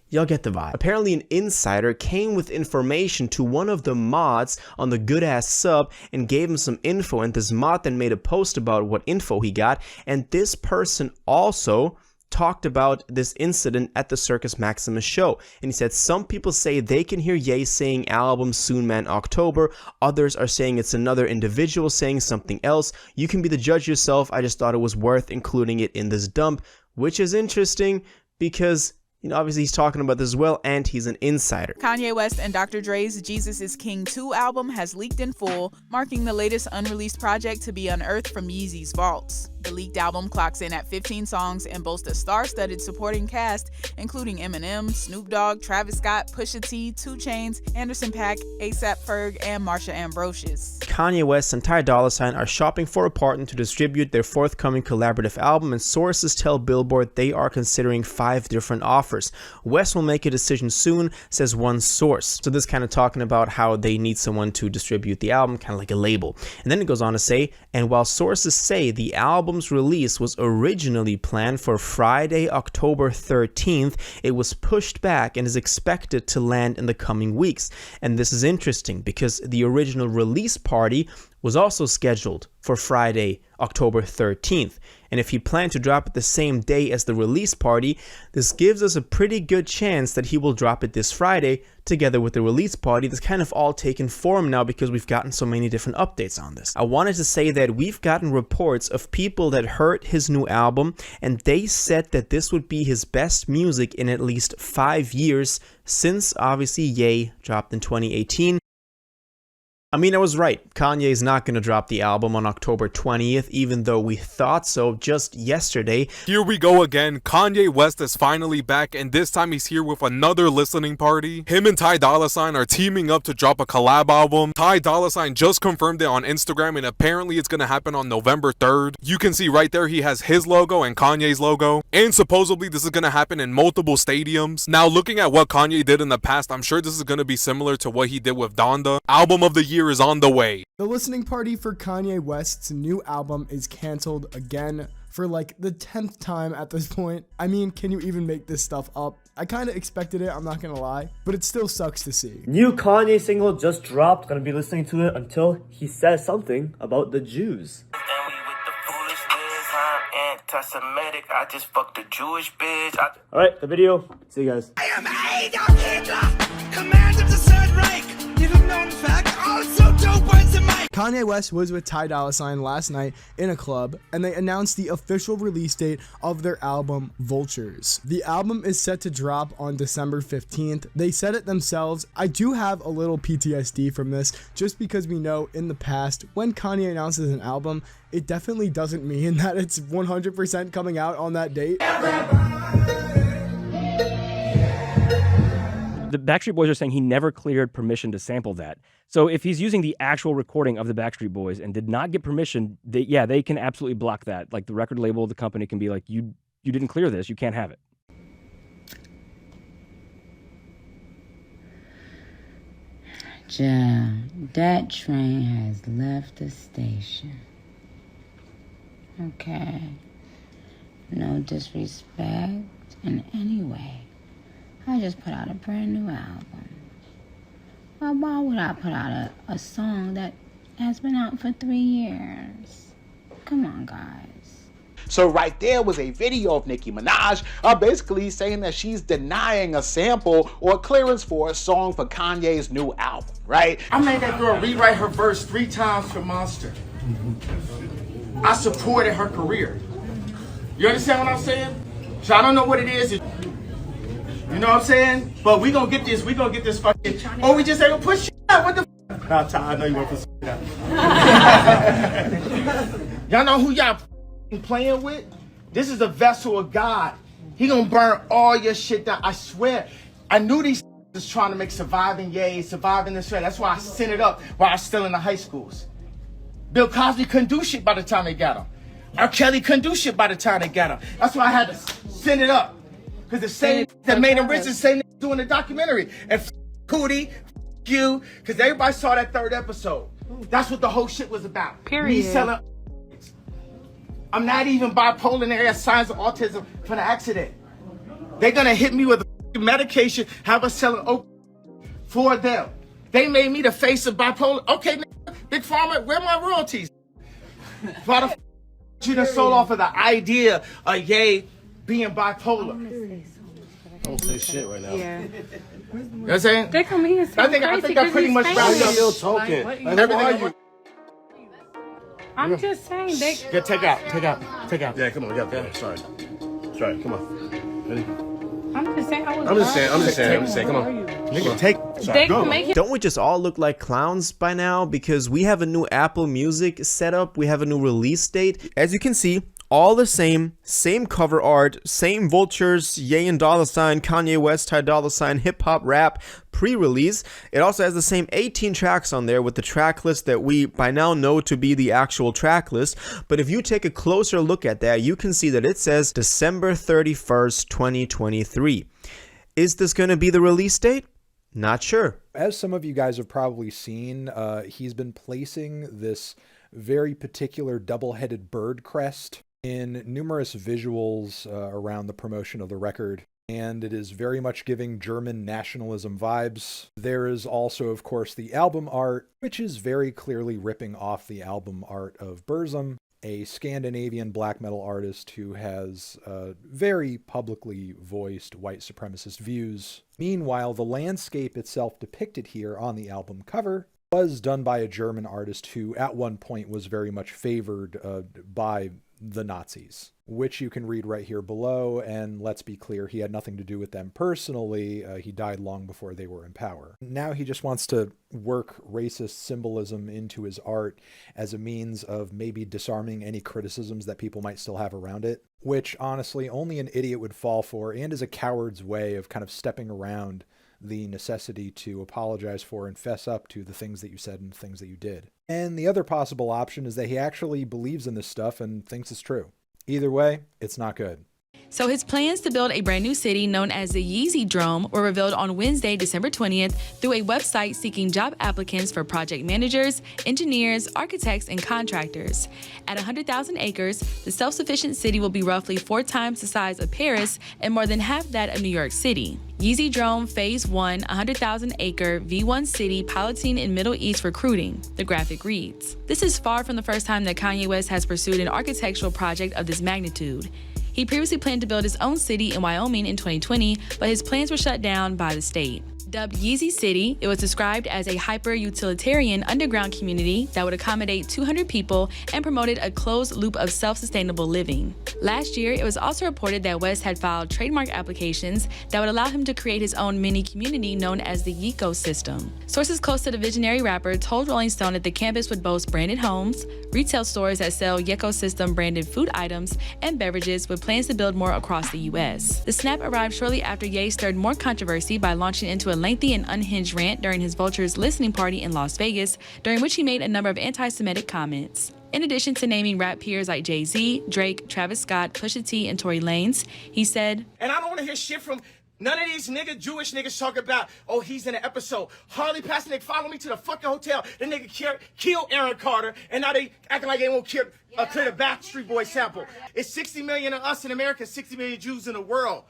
Y'all get the vibe. Apparently an insider came with information to one of the mods on the Good Ass Sub and gave him some info, and this mod then made a post about what info he got, and this person also talked about this incident at the Circus Maximus show. And he said, some people say they can hear Ye saying album soon, man, October. Others are saying it's another individual saying something else. You can be the judge yourself. I just thought it was worth including it in this dump, which is interesting because, obviously he's talking about this as well, and he's an insider. Kanye West and Dr. Dre's Jesus is King 2 album has leaked in full, marking the latest unreleased project to be unearthed from Yeezy's vaults. The leaked album clocks in at 15 songs and boasts a star-studded supporting cast, including Eminem, Snoop Dogg, Travis Scott, Pusha T, 2 Chainz, Anderson .Paak, A$AP Ferg, and Marsha Ambrosius. Kanye West and Ty Dolla $ign are shopping for a partner to distribute their forthcoming collaborative album, and sources tell Billboard they are considering 5 different offers. West will make a decision soon, says one source. So this kind of talking about how they need someone to distribute the album, kind of like a label. And then it goes on to say, and while sources say the album's release was originally planned for Friday, October 13th, it was pushed back and is expected to land in the coming weeks. And this is interesting because the original release party was also scheduled for Friday, October 13th. And if he planned to drop it the same day as the release party, this gives us a pretty good chance that he will drop it this Friday together with the release party. That's kind of all taken form now because we've gotten so many different updates on this. I wanted to say that we've gotten reports of people that heard his new album, and they said that this would be his best music in at least 5 years since obviously Ye dropped in 2018. I mean, I was right. Kanye is not going to drop the album on October 20th, even though we thought so just yesterday. Here we go again. Kanye West is finally back, and this time he's here with another listening party. Him and Ty Dolla $ign are teaming up to drop a collab album. Ty Dolla $ign just confirmed it on Instagram, and apparently it's going to happen on November 3rd. You can see right there he has his logo and Kanye's logo, and supposedly this is going to happen in multiple stadiums. Now, looking at what Kanye did in the past, I'm sure this is going to be similar to what he did with Donda. Album of the year is on the way. The listening party for Kanye West's new album is canceled again for like the 10th time at this point. I mean, can you even make this stuff up? I kind of expected it, I'm not gonna lie, but it still sucks to see. New Kanye single just dropped. Gonna be listening to it until he says something about the Jews. Anti-Semitic, I just fucked a Jewish bitch. Alright, the video. See you guys. I am Adolf Hitler, commander of the Third Reich. Little known fact, also dope words in my... Kanye West was with Ty Dolla $ign last night in a club, and they announced the official release date of their album, Vultures. The album is set to drop on December 15th. They said it themselves. I do have a little PTSD from this, just because we know in the past, when Kanye announces an album, it definitely doesn't mean that it's 100% coming out on that date. The Backstreet Boys are saying he never cleared permission to sample that. So if he's using the actual recording of the Backstreet Boys and did not get permission, they can absolutely block that. Like the record label, the company can be like, you didn't clear this, you can't have it. John, that train has left the station. Okay. No disrespect in any way. I just put out a brand new album. Well, why would I put out a song that has been out for 3 years? Come on, guys. So right there was a video of Nicki Minaj basically saying that she's denying a sample or clearance for a song for Kanye's new album, right? I made that girl rewrite her verse 3 times for Monster. I supported her career. You understand what I'm saying? So I don't know what it is. You know what I'm saying? But we gonna get this fucking, or we just ain't gonna push shit out. What the f? Nah, Ty, I know you want to push shit out. Y'all know who y'all playing with? This is a vessel of God. He gonna burn all your shit down. I swear. I knew these was trying to make Surviving Ye, Surviving this way. That's why I sent it up while I was still in the high schools. Bill Cosby couldn't do shit by the time they got him. R. Kelly couldn't do shit by the time they got him. That's why I had to send it up. Because the same that made him rich is the same doing the documentary. And Cootie, you, because everybody saw that 3rd episode. That's what the whole shit was about. Period. Me selling. I'm not even bipolar and I got signs of autism from the accident. They're gonna hit me with a medication, have us selling opiates for them. They made me the face of bipolar. Okay, Big Pharma, where are my royalties? Why the you done sold off of the idea of Ye being bipolar? Don't say shit right now. Yeah. You know what I'm saying? They come here I think I pretty much round up. Still talking. Like, Like, everything. why are you? I'm just saying they. Yeah, take out. Yeah, come on, we got that. Sorry, come on. Ready? I'm just saying. I'm just saying. Come on. Nigga, take. They can make it. Don't we just all look like clowns by now? Because we have a new Apple Music setup, we have a new release date. As you can see, all the same cover art, same Vultures, Ye and Dollar Sign, Kanye West, Ty Dolla $ign, hip hop rap pre-release. It also has the same 18 tracks on there with the track list that we by now know to be the actual track list. But if you take a closer look at that, you can see that it says December 31st, 2023. Is this going to be the release date? Not sure. As some of you guys have probably seen, he's been placing this very particular double-headed bird crest in numerous visuals around the promotion of the record, and it is very much giving German nationalism vibes. There is also, of course, the album art, which is very clearly ripping off the album art of Burzum, a Scandinavian black metal artist who has very publicly voiced white supremacist views. Meanwhile, the landscape itself depicted here on the album cover was done by a German artist who at one point was very much favored by the Nazis, which you can read right here below. And let's be clear, he had nothing to do with them personally. He died long before they were in power. Now he just wants to work racist symbolism into his art as a means of maybe disarming any criticisms that people might still have around it, which honestly only an idiot would fall for, and is a coward's way of kind of stepping around the necessity to apologize for and fess up to the things that you said and the things that you did. And the other possible option is that he actually believes in this stuff and thinks it's true. Either way, it's not good. So his plans to build a brand new city known as the Yeezy Drome were revealed on Wednesday, December 20th, through a website seeking job applicants for project managers, engineers, architects, and contractors. At 100,000 acres, the self-sufficient city will be roughly 4 times the size of Paris and more than half that of New York City. Yeezy Drome Phase 1, 100,000-acre V1 city piloting in Middle East recruiting, the graphic reads. This is far from the first time that Kanye West has pursued an architectural project of this magnitude. He previously planned to build his own city in Wyoming in 2020, but his plans were shut down by the state. Dubbed Yeezy City, it was described as a hyper-utilitarian underground community that would accommodate 200 people and promoted a closed loop of self-sustainable living. Last year, it was also reported that West had filed trademark applications that would allow him to create his own mini community known as the Ecosystem. Sources close to the visionary rapper told Rolling Stone that the campus would boast branded homes, retail stores that sell Ecosystem branded food items and beverages, with plans to build more across the U.S. The snap arrived shortly after Ye stirred more controversy by launching into a lengthy and unhinged rant during his Vultures listening party in Las Vegas, during which he made a number of anti-Semitic comments. In addition to naming rap peers like Jay-Z, Drake, Travis Scott, Pusha T, and Tory Lanez, he said, And I don't want to hear shit from none of these Jewish niggas talk about, oh, he's in an episode. Harley Pasnick followed me to the fucking hotel. The nigga killed Aaron Carter, and now they acting like they won't clear the Backstreet Boys sample. It's 60 million of us in America, 60 million Jews in the world.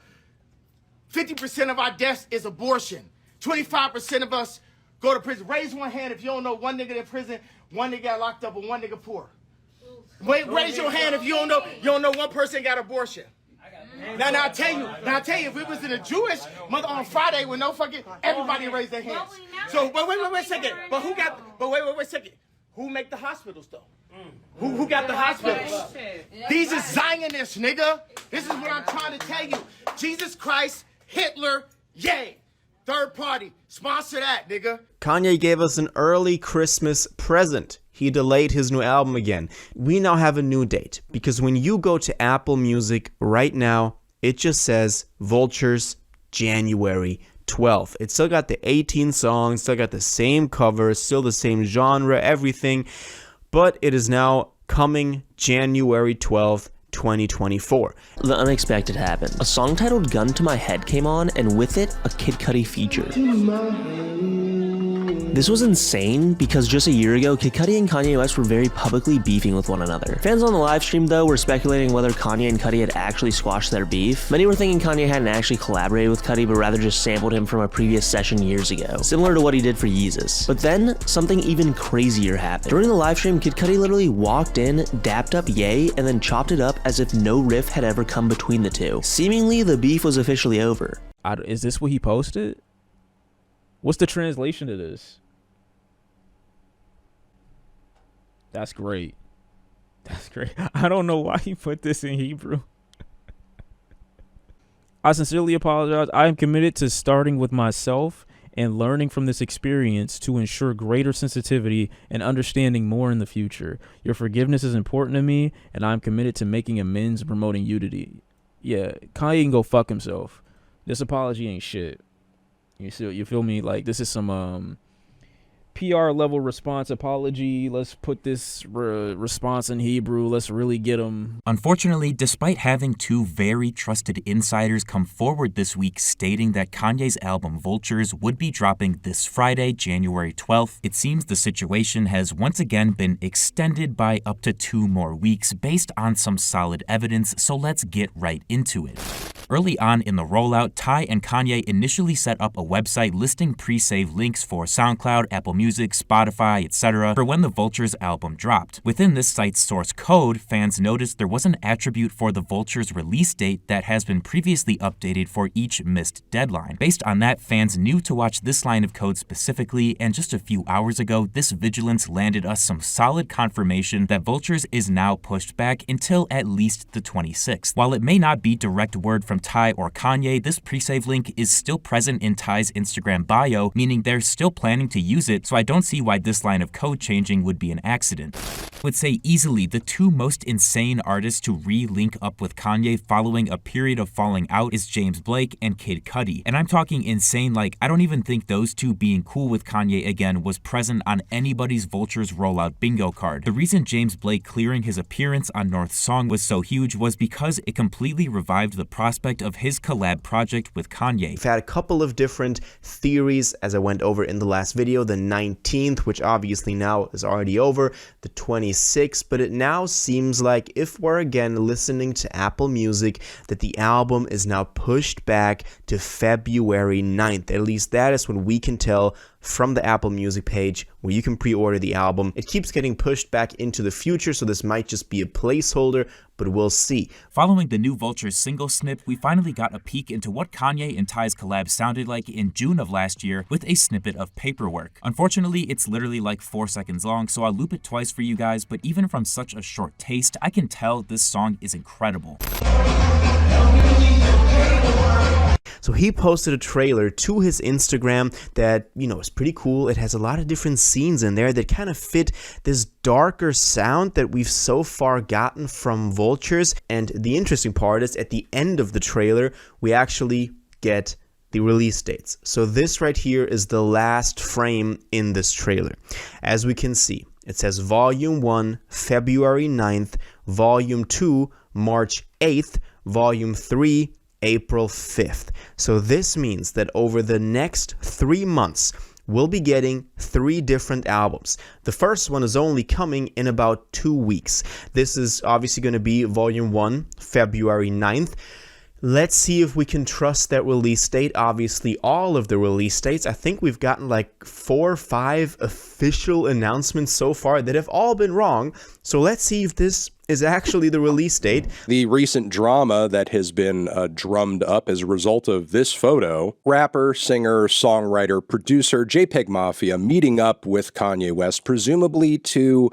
50% of our deaths is abortion. 25% of us go to prison. Raise one hand if you don't know one nigga in prison, one nigga got locked up, and one nigga poor. Wait, raise your hand if you don't know one person got abortion. Now I tell you, if it was in a Jewish mother on Friday with no fucking, everybody raised their hands. So wait a second. But wait a second. Who make the hospitals though? Who got the hospitals? These are Zionists, nigga. This is what I'm trying to tell you. Jesus Christ, Hitler, yay. Third party, sponsor that, nigga. Kanye gave us an early Christmas present. He delayed his new album again. We now have a new date, because when you go to Apple Music right now, it just says Vultures, January 12th. It's still got the 18 songs, still got the same cover, still the same genre, everything, but it is now coming January 12th, 2024. The unexpected happened. A song titled Gun to My Head came on, and with it, a Kid Cudi feature. This was insane because just a year ago, Kid Cudi and Kanye West were very publicly beefing with one another. Fans on the live stream, though, were speculating whether Kanye and Cudi had actually squashed their beef. Many were thinking Kanye hadn't actually collaborated with Cudi, but rather just sampled him from a previous session years ago, similar to what he did for Yeezus. But then, something even crazier happened. During the live stream, Kid Cudi literally walked in, dapped up Ye, and then chopped it up as if no riff had ever come between the two. Seemingly, the beef was officially over. Is this what he posted? What's the translation to this? That's great. That's great. I don't know why he put this in Hebrew. I sincerely apologize. I am committed to starting with myself and learning from this experience to ensure greater sensitivity and understanding more in the future. Your forgiveness is important to me, and I'm committed to making amends and promoting unity. Yeah, Kanye can go fuck himself. This apology ain't shit. You feel me? Like, this is some PR level response apology. Let's put this response in Hebrew. Let's really get them. Unfortunately, despite having two very trusted insiders come forward this week stating that Kanye's album Vultures would be dropping this Friday, January 12th, it seems the situation has once again been extended by up to 2 more weeks based on some solid evidence, so let's get right into it. Early on in the rollout, Ty and Kanye initially set up a website listing pre-save links for SoundCloud, Apple Music, Spotify, etc. for when the Vultures album dropped. Within this site's source code, fans noticed there was an attribute for the Vultures release date that has been previously updated for each missed deadline. Based on that, fans knew to watch this line of code specifically, and just a few hours ago, this vigilance landed us some solid confirmation that Vultures is now pushed back until at least the 26th. While it may not be direct word from Ty or Kanye, this pre-save link is still present in Ty's Instagram bio, meaning they're still planning to use it, so I don't see why this line of code changing would be an accident. I would say easily the 2 most insane artists to re-link up with Kanye following a period of falling out is James Blake and Kid Cudi. And I'm talking insane, like I don't even think those 2 being cool with Kanye again was present on anybody's Vultures rollout bingo card. The reason James Blake clearing his appearance on North's song was so huge was because it completely revived the prospect of his collab project with Kanye. We've had a couple of different theories as I went over in the last video, the 19th, which obviously now is already over, the 26th, but it now seems like if we're again listening to Apple Music that the album is now pushed back to February 9th. At least that is what we can tell from the Apple Music page where you can pre-order the album. It keeps getting pushed back into the future, so this might just be a placeholder, but we'll see. Following the new Vultures single snip, we finally got a peek into what Kanye and Ty's collab sounded like in June of last year with a snippet of Paperwork. Unfortunately, it's literally like 4 seconds long, so I'll loop it twice for you guys, but even from such a short taste, I can tell this song is incredible. So he posted a trailer to his Instagram that, is pretty cool. It has a lot of different scenes in there that kind of fit this darker sound that we've so far gotten from Vultures. And the interesting part is at the end of the trailer, we actually get the release dates. So this right here is the last frame in this trailer. As we can see, it says Volume 1, February 9th, Volume 2, March 8th, Volume 3, April 5th. So this means that over the next 3 months, we'll be getting 3 different albums. The first one is only coming in about 2 weeks. This is obviously going to be Volume 1, February 9th. Let's see if we can trust that release date. Obviously, all of the release dates. I think we've gotten like 4 or 5 official announcements so far that have all been wrong. So let's see if this is actually the release date. The recent drama that has been drummed up as a result of this photo, rapper, singer, songwriter, producer JPEG Mafia meeting up with Kanye West, presumably to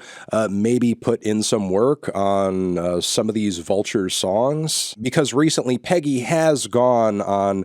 maybe put in some work on some of these Vultures songs, because recently Peggy has gone on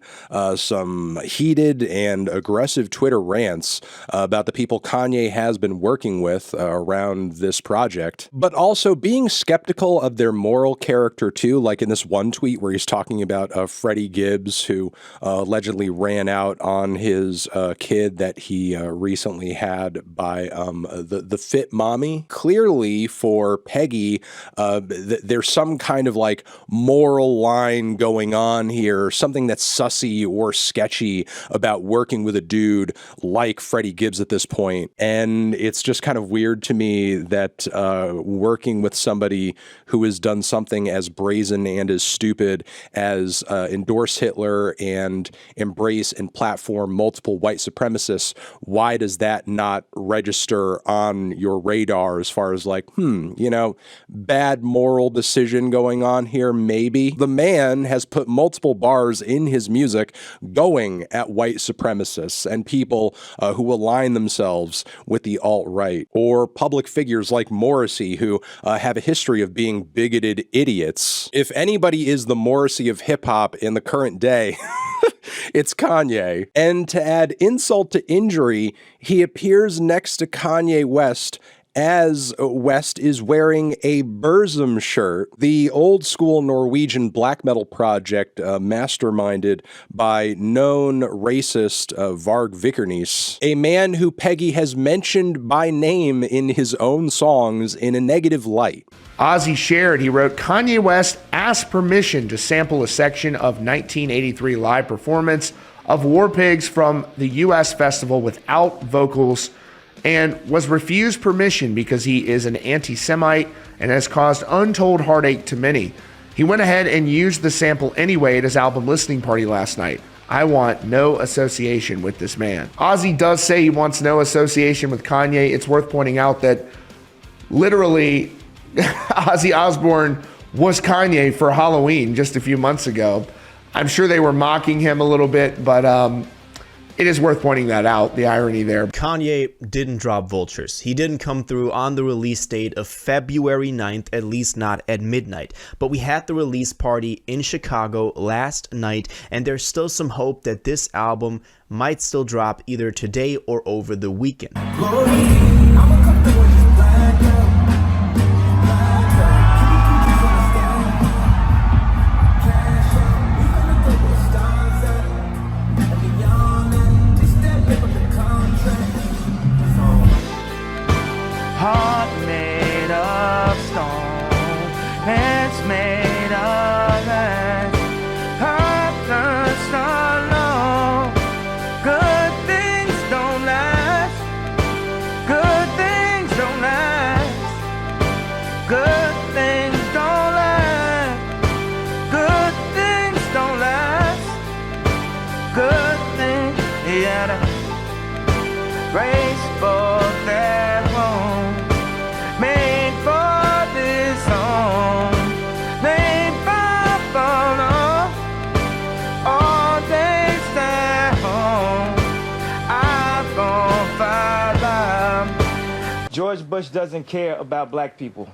some heated and aggressive Twitter rants about the people Kanye has been working with around this project, but also being skeptical of their moral character too, like in this one tweet where he's talking about Freddie Gibbs, who allegedly ran out on his kid that he recently had by the fit mommy. Clearly for Peggy, there's some kind of like moral line going on here, something that's sussy or sketchy about working with a dude like Freddie Gibbs at this point. And it's just kind of weird to me that working with somebody who has done something as brazen and as stupid as endorse Hitler and embrace and platform multiple white supremacists, why does that not register on your radar as far as like, bad moral decision going on here, maybe? The man has put multiple bars in his music going at white supremacists and people who align themselves with the alt-right, or public figures like Morrissey who have a history of being bigoted idiots. If anybody is the Morrissey of hip-hop in the current day, it's Kanye. And to add insult to injury, he appears next to Kanye West as West is wearing a Burzum shirt, the old school Norwegian black metal project masterminded by known racist Varg Vikernes, a man who Peggy has mentioned by name in his own songs in a negative light. Ozzy shared, he wrote, Kanye West asked permission to sample a section of 1983 live performance of War Pigs from the US festival without vocals, and was refused permission because he is an anti-Semite and has caused untold heartache to many. He went ahead and used the sample anyway at his album listening party last night. I want no association with this man. Ozzy does say he wants no association with Kanye. It's worth pointing out that literally Ozzy Osbourne was Kanye for Halloween just a few months ago. I'm sure they were mocking him a little bit, but it is worth pointing that out, the irony there. Kanye didn't drop Vultures. He didn't come through on the release date of February 9th, at least not at midnight. But we had the release party in Chicago last night, and there's still some hope that this album might still drop either today or over the weekend. Heart made of stone, hands made of ice. Heart turns alone. Good things don't last. Good things don't last. Good things don't last. Good things don't last. Good things, yeah. Race for their home. Made for this home, made by Pablo. All day stay home. iPhone 5 Live. George Bush doesn't care about black people.